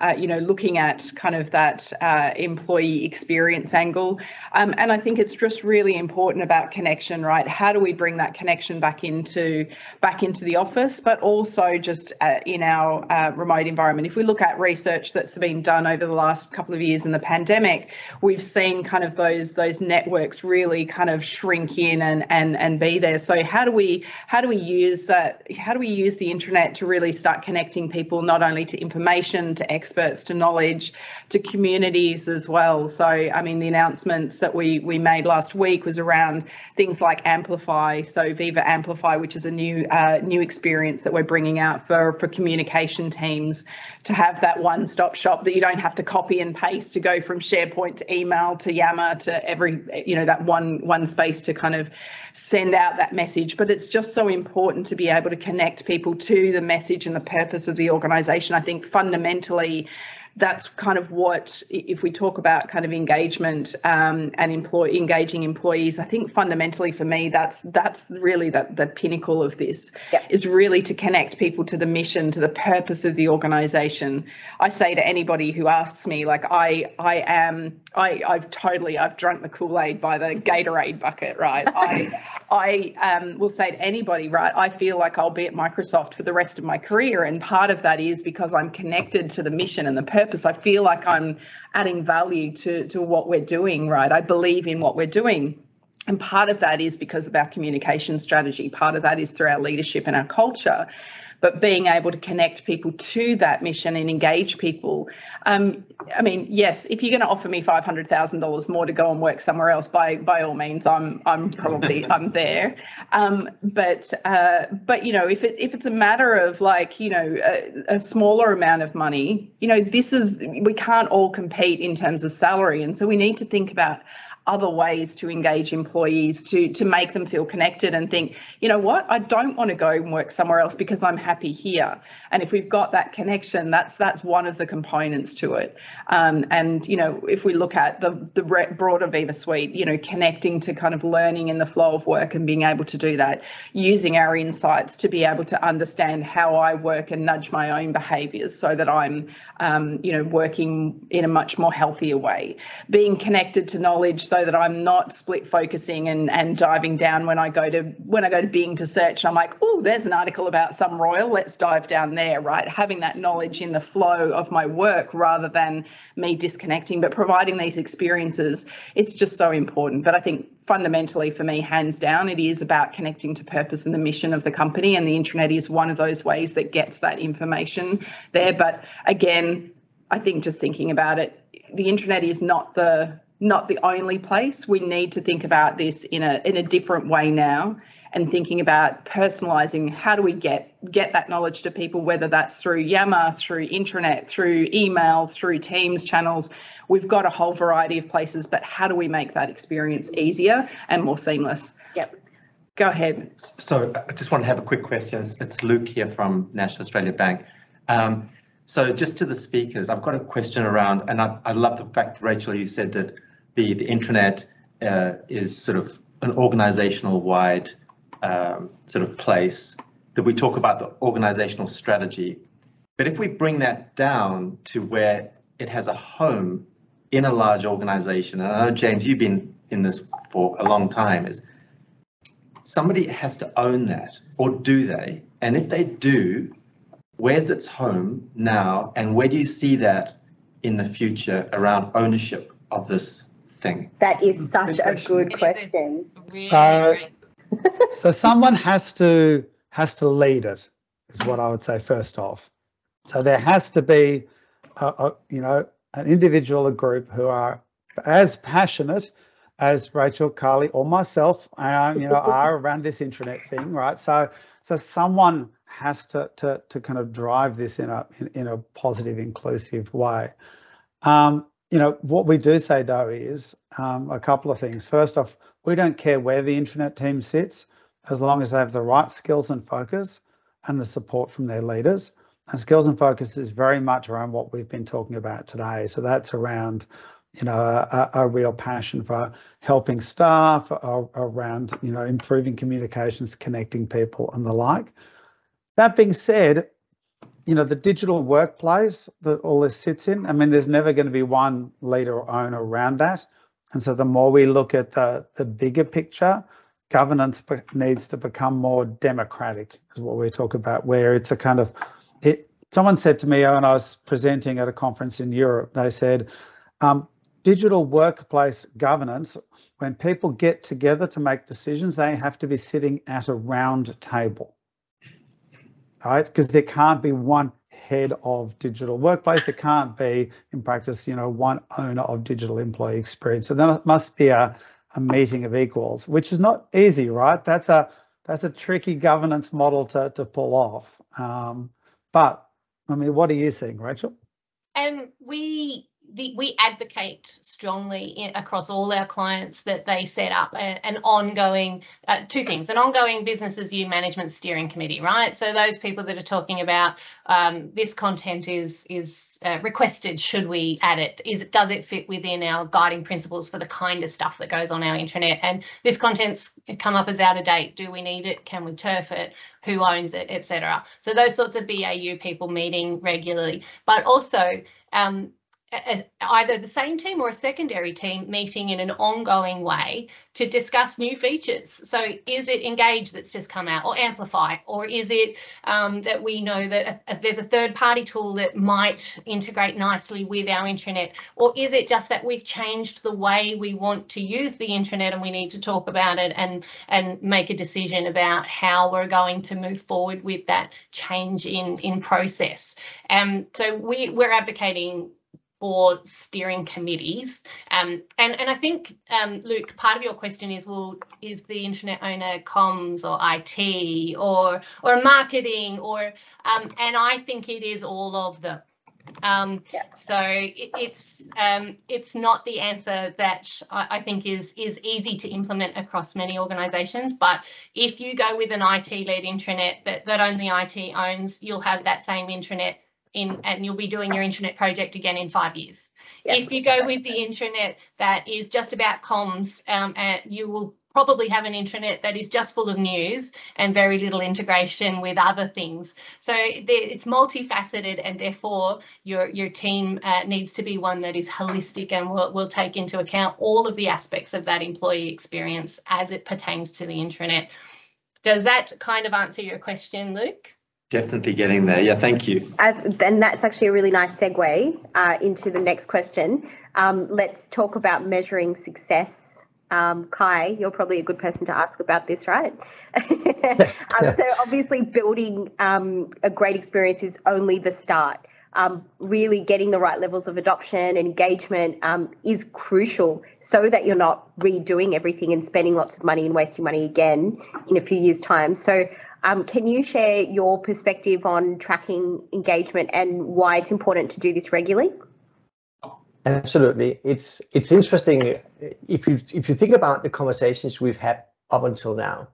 looking at kind of that employee experience angle, and I think it's just really important about connection, right? How do we bring that connection back into the office, but also just in our remote environment? If we look at research that's been done over the last couple of years in the pandemic, we've seen kind of those networks really kind of shrink in and be there. So how do we use that? How do we use the intranet to really start connecting people not only only to information, to experts, to knowledge, to communities as well. So, I mean, the announcements that we made last week was around things like Amplify, so Viva Amplify, which is a new experience that we're bringing out for communication teams, to have that one-stop shop that you don't have to copy and paste to go from SharePoint to email to Yammer to every, you know, that one space to kind of send out that message. But it's just so important to be able to connect people to the message and the purpose of the organisation. I think fundamentally that's kind of what, if we talk about kind of engagement and engaging employees, I think fundamentally for me, that's really the pinnacle of this, is really to connect people to the mission, to the purpose of the organisation. I say to anybody who asks me, like, I've drunk the Kool-Aid by the Gatorade bucket, right? I will say to anybody, right, I feel like I'll be at Microsoft for the rest of my career, and part of that is because I'm connected to the mission and the purpose. I feel like I'm adding value to what we're doing, right? I believe in what we're doing. And part of that is because of our communication strategy. Part of that is through our leadership and our culture. But being able to connect people to that mission and engage people. I mean, yes, if you're going to offer me $500,000 more to go and work somewhere else, by all means, I'm there. But you know, if it's a matter of, like, you know, a smaller amount of money, you know, we can't all compete in terms of salary, and so we need to think about other ways to engage employees, to make them feel connected and think, you know what, I don't want to go and work somewhere else because I'm happy here. And if we've got that connection, that's one of the components to it. And, you know, if we look at the broader Viva suite, you know, connecting to kind of learning in the flow of work and being able to do that, using our insights to be able to understand how I work and nudge my own behaviours so that I'm, you know, working in a much more healthier way, being connected to knowledge so that I'm not split focusing and diving down when I go to Bing to search. I'm like, oh, there's an article about some royal, let's dive down there, right? Having that knowledge in the flow of my work rather than me disconnecting, but providing these experiences, it's just so important. But I think fundamentally for me, hands down, it is about connecting to purpose and the mission of the company, and the intranet is one of those ways that gets that information there. But again, I think just thinking about it, the intranet is not the only place. We need to think about this in a different way now, and thinking about personalising. How do we get that knowledge to people, whether that's through Yammer, through intranet, through email, through Teams channels. We've got a whole variety of places, but how do we make that experience easier and more seamless? Yep. Go ahead. So I just want to have a quick question. It's Luke here from National Australia Bank. So just to the speakers, I've got a question around, and I love the fact, Rachel, you said that the intranet is sort of an organizational wide sort of place, that we talk about the organizational strategy. But if we bring that down to where it has a home in a large organization, and I know, James, you've been in this for a long time, is somebody has to own that, or do they? And if they do, where's its home now, and where do you see that in the future around ownership of this thing? That is such a good question. So someone has to lead it, is what I would say first off. So there has to be, you know, an individual, a group who are as passionate as Rachel, Karlee, or myself, you know, are around this intranet thing, right? So someone has to kind of drive this in a positive, inclusive way. You know, what we do say though is a couple of things. First off, we don't care where the intranet team sits, as long as they have the right skills and focus and the support from their leaders. And skills and focus is very much around what we've been talking about today. So that's around, you know, a real passion for helping staff, around, you know, improving communications, connecting people and the like. That being said, you know, the digital workplace that all this sits in, I mean, there's never going to be one leader or owner around that. And so the more we look at the bigger picture, governance needs to become more democratic, is what we talk about, where it's a kind of, someone said to me when I was presenting at a conference in Europe, they said, digital workplace governance, when people get together to make decisions, they have to be sitting at a round table, right? Because there can't be one head of digital workplace. It can't be, in practice, one owner of digital employee experience. So there must be a meeting of equals, which is not easy, right? That's a tricky governance model to pull off. But I mean, what are you seeing, Rachel? We advocate strongly across all our clients that they set up an ongoing, two things, an ongoing business as usual management steering committee, right? So those people that are talking about this content is requested, should we add it? Does it fit within our guiding principles for the kind of stuff that goes on our intranet? And this content's come up as out of date. Do we need it? Can we turf it? Who owns it, etc. So those sorts of BAU people meeting regularly, but also either the same team or a secondary team meeting in an ongoing way to discuss new features. So is it Engage that's just come out, or Amplify, or is it that we know that there's a third-party tool that might integrate nicely with our intranet, or is it just that we've changed the way we want to use the intranet and we need to talk about it and make a decision about how we're going to move forward with that change in process. So we're advocating for steering committees. And I think, Luke, part of your question is, well, is the internet owner comms or IT or marketing or, and I think it is all of them. So it's not the answer that I think is easy to implement across many organisations, but if you go with an IT-led intranet that only IT owns, you'll have that same intranet and you'll be doing your intranet project again in 5 years. Yeah. If you go with the intranet that is just about comms, you will probably have an intranet that is just full of news and very little integration with other things. So it's multifaceted, and therefore your team needs to be one that is holistic and will take into account all of the aspects of that employee experience as it pertains to the intranet. Does that kind of answer your question, Luke? Definitely getting there. Yeah, thank you. And that's actually a really nice segue into the next question. Let's talk about measuring success. Kai, you're probably a good person to ask about this, right? So obviously building a great experience is only the start. Really getting the right levels of adoption and engagement is crucial so that you're not redoing everything and spending lots of money and wasting money again in a few years' time. So can you share your perspective on tracking engagement and why it's important to do this regularly? Absolutely. It's interesting if you think about the conversations we've had up until now.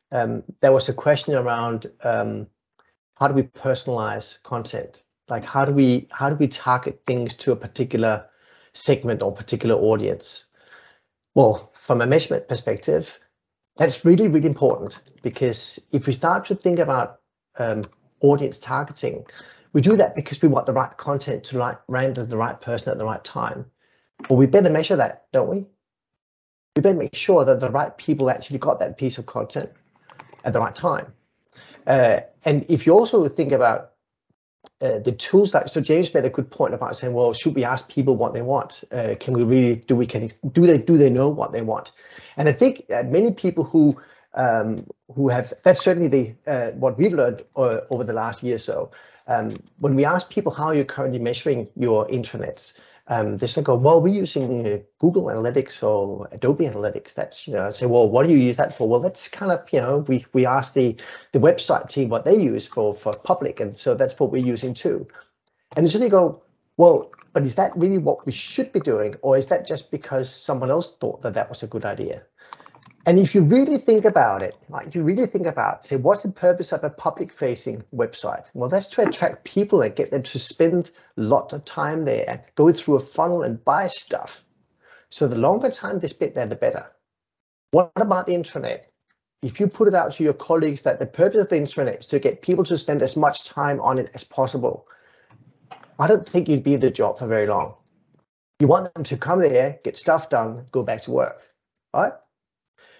There was a question around how do we personalize content? Like how do we target things to a particular segment or particular audience? Well, from a measurement perspective, that's really, really important, because if we start to think about audience targeting, we do that because we want the right content to land the right person at the right time. Well, we better measure that, don't we? We better make sure that the right people actually got that piece of content at the right time. And if you also think about the tools so James made a good point about saying, well, should we ask people what they want? Can we really, do they know what they want? And I think many people who have, that's certainly what we've learned over the last year or so. When we ask people how you're currently measuring your intranets, they say, well, we're using Google Analytics or Adobe Analytics. That's, I say, well, what do you use that for? Well, that's kind of, we ask the website team what they use for public. And so that's what we're using too. And so they go, well, but is that really what we should be doing? Or is that just because someone else thought that was a good idea? And if you really think about it, say, what's the purpose of a public-facing website? Well, that's to attract people and get them to spend a lot of time there and go through a funnel and buy stuff. So the longer time they spend there, the better. What about the intranet? If you put it out to your colleagues that the purpose of the intranet is to get people to spend as much time on it as possible, I don't think you'd be in the job for very long. You want them to come there, get stuff done, go back to work, right?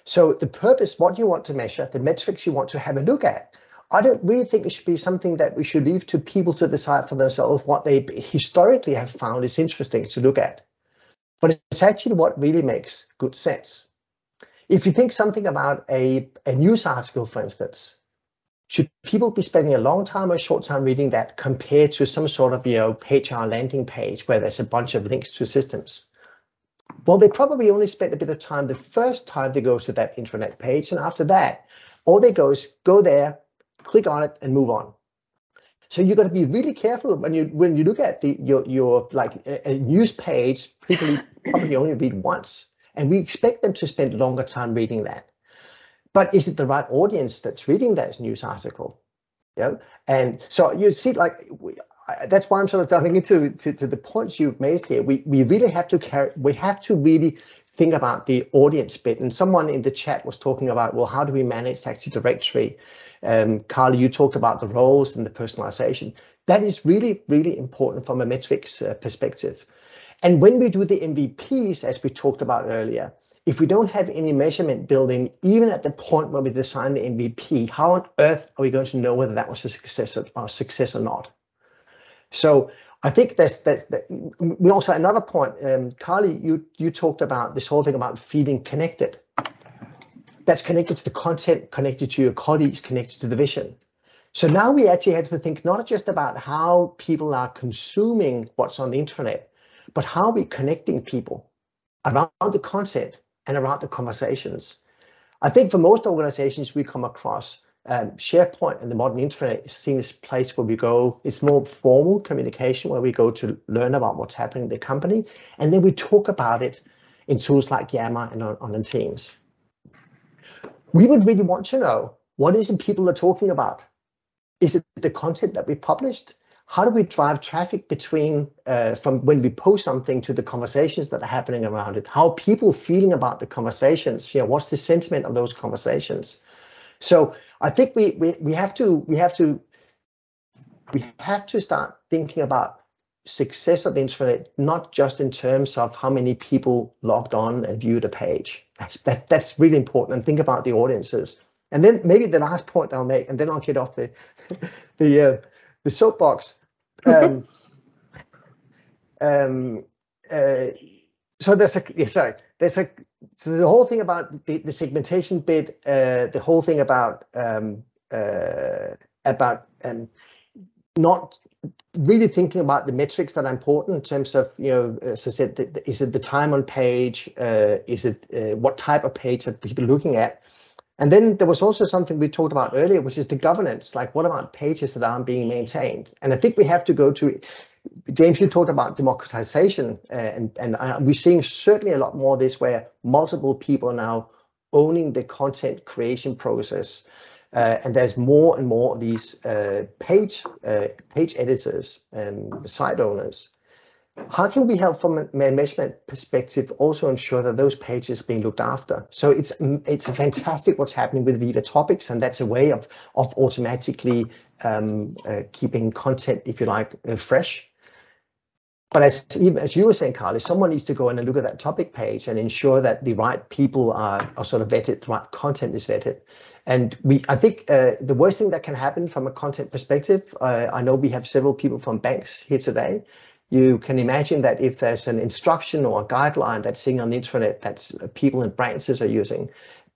So the purpose, what you want to measure, the metrics you want to have a look at, I don't really think it should be something that we should leave to people to decide for themselves what they historically have found is interesting to look at. But it's actually what really makes good sense. If you think something about a news article, for instance, Should people be spending a long time or a short time reading that compared to some sort of, HR landing page where there's a bunch of links to systems? Well, they probably only spent a bit of time the first time they go to that intranet page, and after that, all they go is go there, click on it, and move on. So you've got to be really careful when you look at your like a news page. People probably only read once, and we expect them to spend longer time reading that. But is it the right audience that's reading that news article? And so you see, like that's why I'm sort of diving into the points you've made here. We really have to really think about the audience bit. And someone in the chat was talking about, well, how do we manage Active Directory? Karlee, you talked about the roles and the personalization. That is really, really important from a metrics perspective. And when we do the MVPs, as we talked about earlier, if we don't have any measurement building, even at the point where we design the MVP, how on earth are we going to know whether that was a success or not? So I think that's we also another point. Karlee, you talked about this whole thing about feeling connected. That's connected to the content, connected to your colleagues, connected to the vision. So now we actually have to think not just about how people are consuming what's on the intranet, but how we're connecting people around the content and around the conversations. I think for most organizations we come across, SharePoint and the modern intranet is seen as a place where we go, it's more formal communication where we go to learn about what's happening in the company, and then we talk about it in tools like Yammer and on Teams. We would really want to know, what is it people are talking about? Is it the content that we published? How do we drive traffic between from when we post something to the conversations that are happening around it? How are people feeling about the conversations? What's the sentiment of those conversations? So I think we have to start thinking about success of the intranet, not just in terms of how many people logged on and viewed a page. That's really important, and think about the audiences. And then maybe the last point I'll make, and then I'll get off the soapbox. So there's the whole thing about the segmentation bit, the whole thing about not really thinking about the metrics that are important in terms of, as I said, is it the time on page? Is it what type of page are people looking at? And then there was also something we talked about earlier, which is the governance. Like, what about pages that aren't being maintained? And I think we have to go to, James, you talked about democratization, and we're seeing certainly a lot more of this where multiple people are now owning the content creation process. And there's more and more of these page editors and site owners. How can we help from a measurement perspective also ensure that those pages are being looked after? So it's fantastic what's happening with Viva Topics, and that's a way of automatically keeping content, if you like, fresh. But as you were saying, Karlee, someone needs to go in and look at that topic page and ensure that the right people are sort of vetted, the right content is vetted. And I think the worst thing that can happen from a content perspective, I know we have several people from banks here today. You can imagine that if there's an instruction or a guideline that's sitting on the intranet that people in branches are using,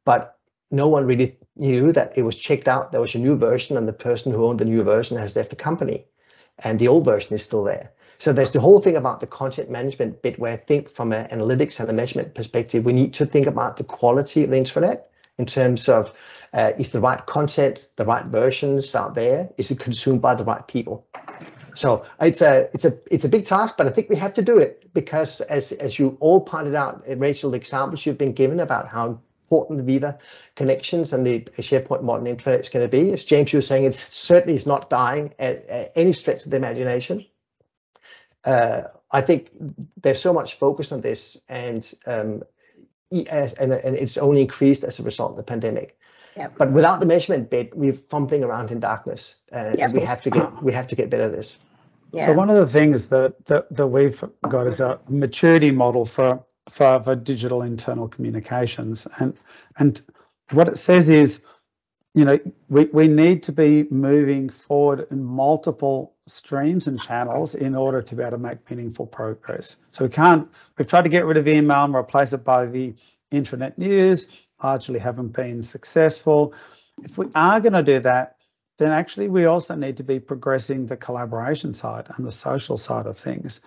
but no one really knew that it was checked out, there was a new version, and the person who owned the new version has left the company, and the old version is still there. So there's the whole thing about the content management bit where I think from an analytics and a measurement perspective, we need to think about the quality of the intranet in terms of is the right content, the right versions out there, is it consumed by the right people? So it's a big task, but I think we have to do it because as you all pointed out, Rachel, the examples you've been given about how important the Viva connections and the SharePoint modern intranet is going to be. As James, you were saying, it's certainly is not dying at any stretch of the imagination. I think there's so much focus on this, and it's only increased as a result of the pandemic. Yep. But without the measurement bit, we're fumbling around in darkness, and we have to get better at this. Yeah. So one of the things that we've got is a maturity model for digital internal communications, and what it says is, we need to be moving forward in multiple streams and channels in order to be able to make meaningful progress. So we've tried to get rid of email and replace it by the intranet news, largely haven't been successful. If we are going to do that, then actually we also need to be progressing the collaboration side and the social side of things.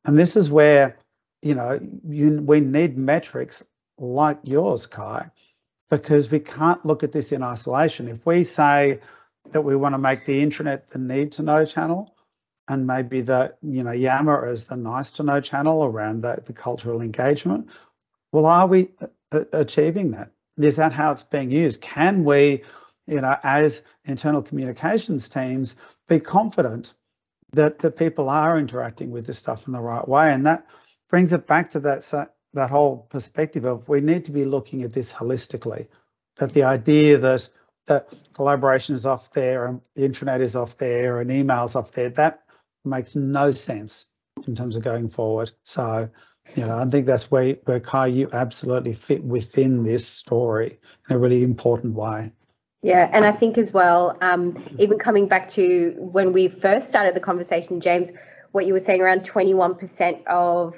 And this is where, we need metrics like yours, Kjaer, because we can't look at this in isolation. If we say that we want to make the intranet the need to know channel, and maybe the Yammer as the nice to know channel around the cultural engagement, well, are we achieving that? Is that how it's being used? Can we, as internal communications teams, be confident that the people are interacting with this stuff in the right way? And that brings it back to that whole perspective of we need to be looking at this holistically, that the idea that collaboration is off there and the intranet is off there and emails off there, that makes no sense in terms of going forward. So, I think that's where Kjaer, you absolutely fit within this story in a really important way. Yeah, and I think as well, even coming back to when we first started the conversation, James, what you were saying, around 21% of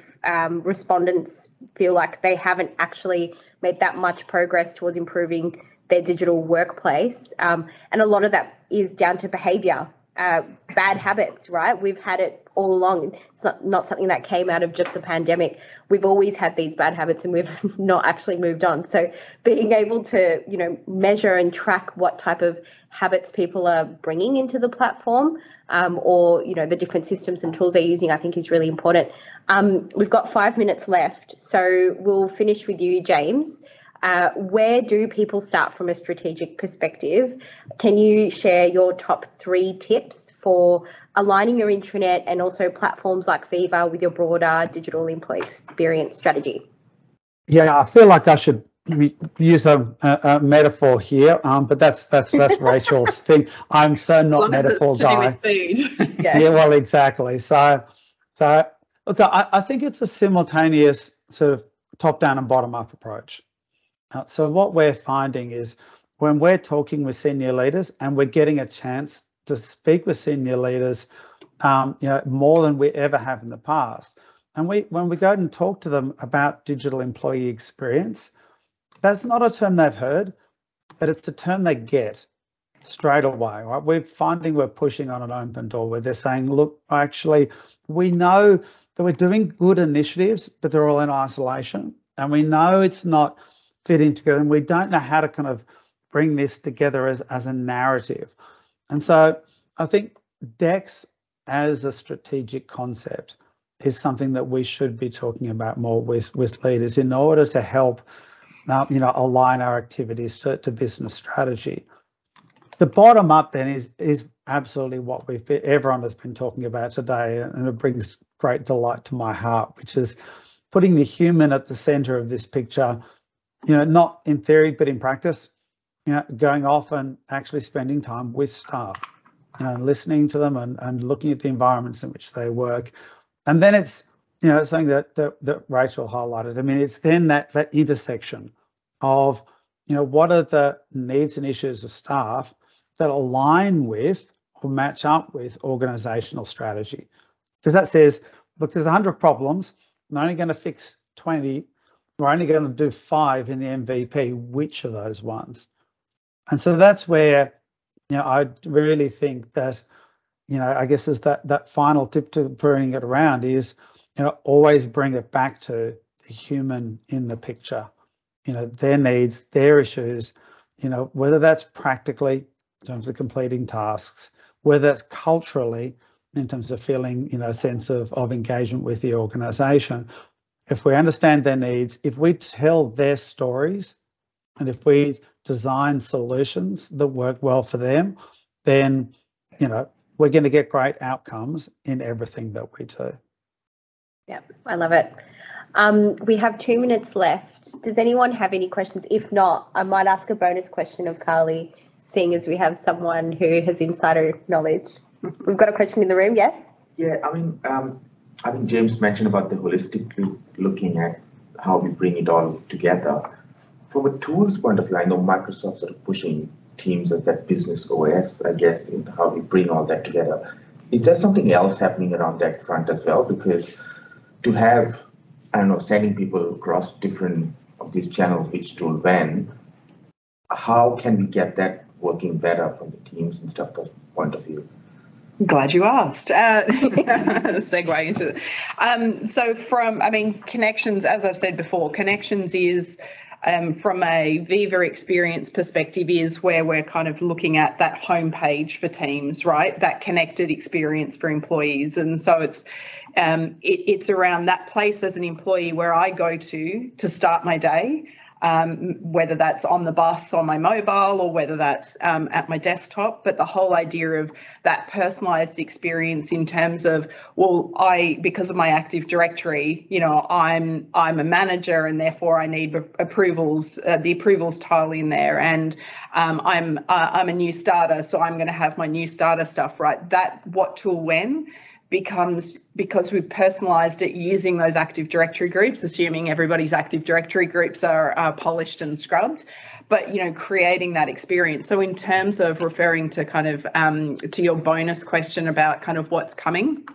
respondents feel like they haven't actually made that much progress towards improving their digital workplace. And a lot of that is down to behaviour, bad habits, right? We've had it all along. It's not something that came out of just the pandemic. We've always had these bad habits and we've not actually moved on. So being able to, measure and track what type of habits people are bringing into the platform, or, the different systems and tools they're using, I think is really important. We've got 5 minutes left, so we'll finish with you, James. Where do people start from a strategic perspective? Can you share your top 3 tips for aligning your intranet and also platforms like Viva with your broader digital employee experience strategy? Yeah, I feel like I should use a metaphor here, but that's Rachel's thing. I'm so not metaphor guy. As to do with food. Yeah, well, exactly. So look, I think it's a simultaneous sort of top-down and bottom-up approach. So what we're finding is when we're talking with senior leaders and we're getting a chance to speak with senior leaders, more than we ever have in the past. And when we go and talk to them about digital employee experience, that's not a term they've heard, but it's a term they get straight away, right? We're finding we're pushing on an open door where they're saying, look, actually, we know that we're doing good initiatives, but they're all in isolation. And we know it's not fitting together and we don't know how to kind of bring this together as a narrative. And so I think DEX as a strategic concept is something that we should be talking about more with leaders in order to help align our activities to business strategy. The bottom up then is absolutely what everyone has been talking about today, and it brings great delight to my heart, which is putting the human at the centre of this picture, not in theory, but in practice, going off and actually spending time with staff, listening to them and looking at the environments in which they work. And then it's, something that Rachel highlighted. I mean, it's then that intersection of, what are the needs and issues of staff that align with or match up with organisational strategy. Because that says, look, there's 100 problems. I'm only going to fix 20. We're only going to do 5 in the MVP. Which are those ones? And so that's where, I really think that, I guess is that final tip to turning it around is, always bring it back to the human in the picture, their needs, their issues, whether that's practically in terms of completing tasks, whether that's culturally in terms of feeling, a sense of engagement with the organisation. If we understand their needs, if we tell their stories, and if we design solutions that work well for them, then, we're going to get great outcomes in everything that we do. Yeah, I love it. We have 2 minutes left. Does anyone have any questions? If not, I might ask a bonus question of Karlee, seeing as we have someone who has insider knowledge. We've got a question in the room, yes? Yeah, I think James mentioned about the holistically looking at how we bring it all together. From a tools point of view, I know Microsoft sort of pushing Teams as that business OS, I guess, in how we bring all that together. Is there something else happening around that front as well? Because to have, sending people across different of these channels, which tool when, how can we get that working better from the teams and stuff point of view? Glad you asked. Segue into it. So Connections, as I've said before, Connections is, from a Viva experience perspective, is where we're kind of looking at that homepage for teams, right? That connected experience for employees. And so it's around that place as an employee where I go to start my day. Whether that's on the bus on my mobile or whether that's at my desktop, but the whole idea of that personalised experience in terms of, well, because of my Active Directory, I'm a manager and therefore I need approvals, the approvals tile in there, and I'm a new starter, so I'm going to have my new starter stuff, right? That what tool when becomes, because we've personalised it using those Active Directory groups, assuming everybody's Active Directory groups are polished and scrubbed, but creating that experience. So in terms of referring to kind of to your bonus question about kind of what's coming.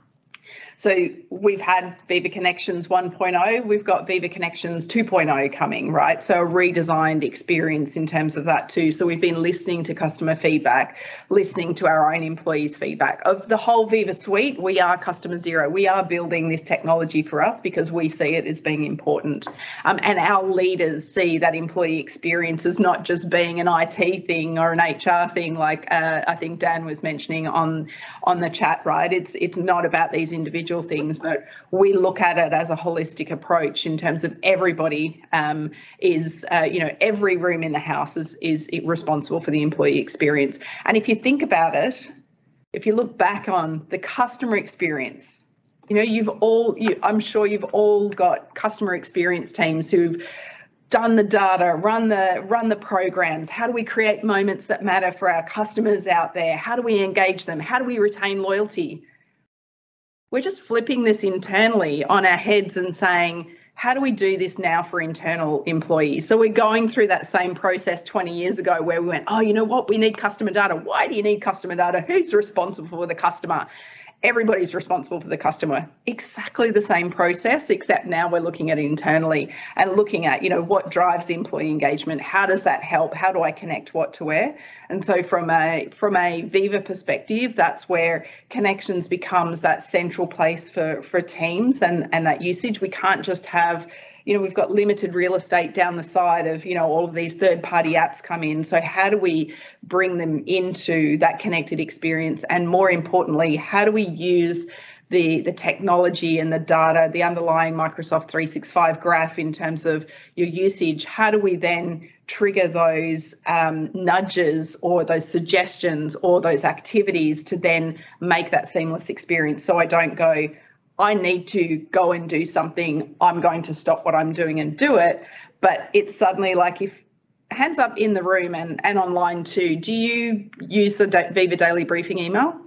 So we've had Viva Connections 1.0, we've got Viva Connections 2.0 coming, right? So a redesigned experience in terms of that too. So we've been listening to customer feedback, listening to our own employees' feedback. Of the whole Viva suite, we are customer zero. We are building this technology for us because we see it as being important. And our leaders see that employee experience as not just being an IT thing or an HR thing, like I think Dan was mentioning on the chat, right? It's not about these individual things, but we look at it as a holistic approach in terms of everybody every room in the house is responsible for the employee experience. And if you think about it, if you look back on the customer experience, I'm sure you've all got customer experience teams who've done the data, run the programs. How do we create moments that matter for our customers out there? How do we engage them? How do we retain loyalty? We're just flipping this internally on our heads and saying, how do we do this now for internal employees? So we're going through that same process 20 years ago where we went, oh, you know what? We need customer data. Why do you need customer data? Who's responsible for the customer? Everybody's responsible for the customer. Exactly the same process, except now we're looking at it internally and looking at, what drives the employee engagement? How does that help? How do I connect what to where? And so from a Viva perspective, that's where Connections becomes that central place for teams and that usage. We can't just have, we've got limited real estate down the side of, all of these third-party apps come in. So how do we bring them into that connected experience? And more importantly, how do we use the technology and the data, the underlying Microsoft 365 graph in terms of your usage? How do we then trigger those nudges or those suggestions or those activities to then make that seamless experience? So I don't go, I need to go and do something, I'm going to stop what I'm doing and do it. But it's suddenly like, if hands up in the room and online too, do you use the Viva Daily Briefing email?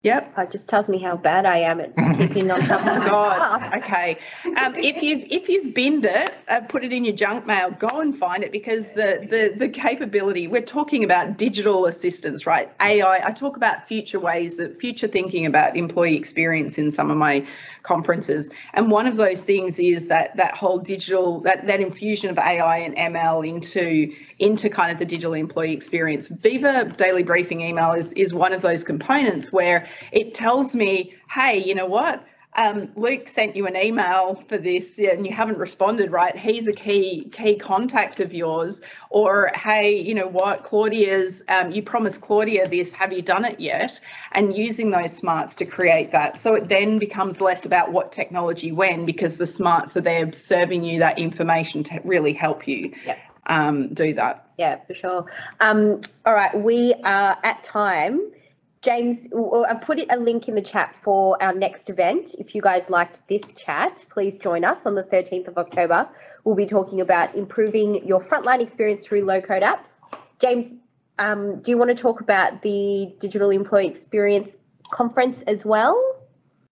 Yep. It just tells me how bad I am at keeping on top of my tasks. Okay. If you've binned it, put it in your junk mail, go and find it, because the capability, we're talking about digital assistance, right? AI, I talk about future thinking about employee experience in some of my conferences. And one of those things is that whole digital, that infusion of AI and ML into kind of the digital employee experience. Viva Daily Briefing email is one of those components where it tells me, hey, you know what? Luke sent you an email for this and you haven't responded, right? He's a key contact of yours. Or, hey, you know what, Claudia's, you promised Claudia this, have you done it yet? And using those smarts to create that. So it then becomes less about what technology when, because the smarts are there serving you that information to really help you. Yep. Do that. Yeah, for sure. All right, we are at time. James, I've put a link in the chat for our next event. If you guys liked this chat, please join us on the 13th of October. We'll be talking about improving your frontline experience through low-code apps. James, do you want to talk about the Digital Employee Experience Conference as well?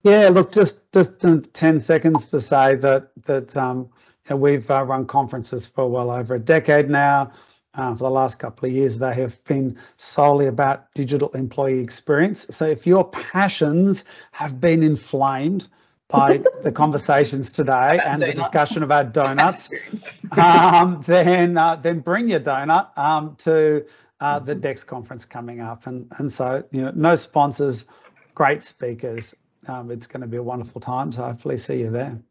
Yeah, look, just 10 seconds to say that we've run conferences for well over a decade now. For the last couple of years, they have been solely about digital employee experience. So if your passions have been inflamed by the conversations today and the discussion about donuts, then bring your donut to the DEX conference coming up. And so, no sponsors, great speakers. It's going to be a wonderful time. So hopefully see you there.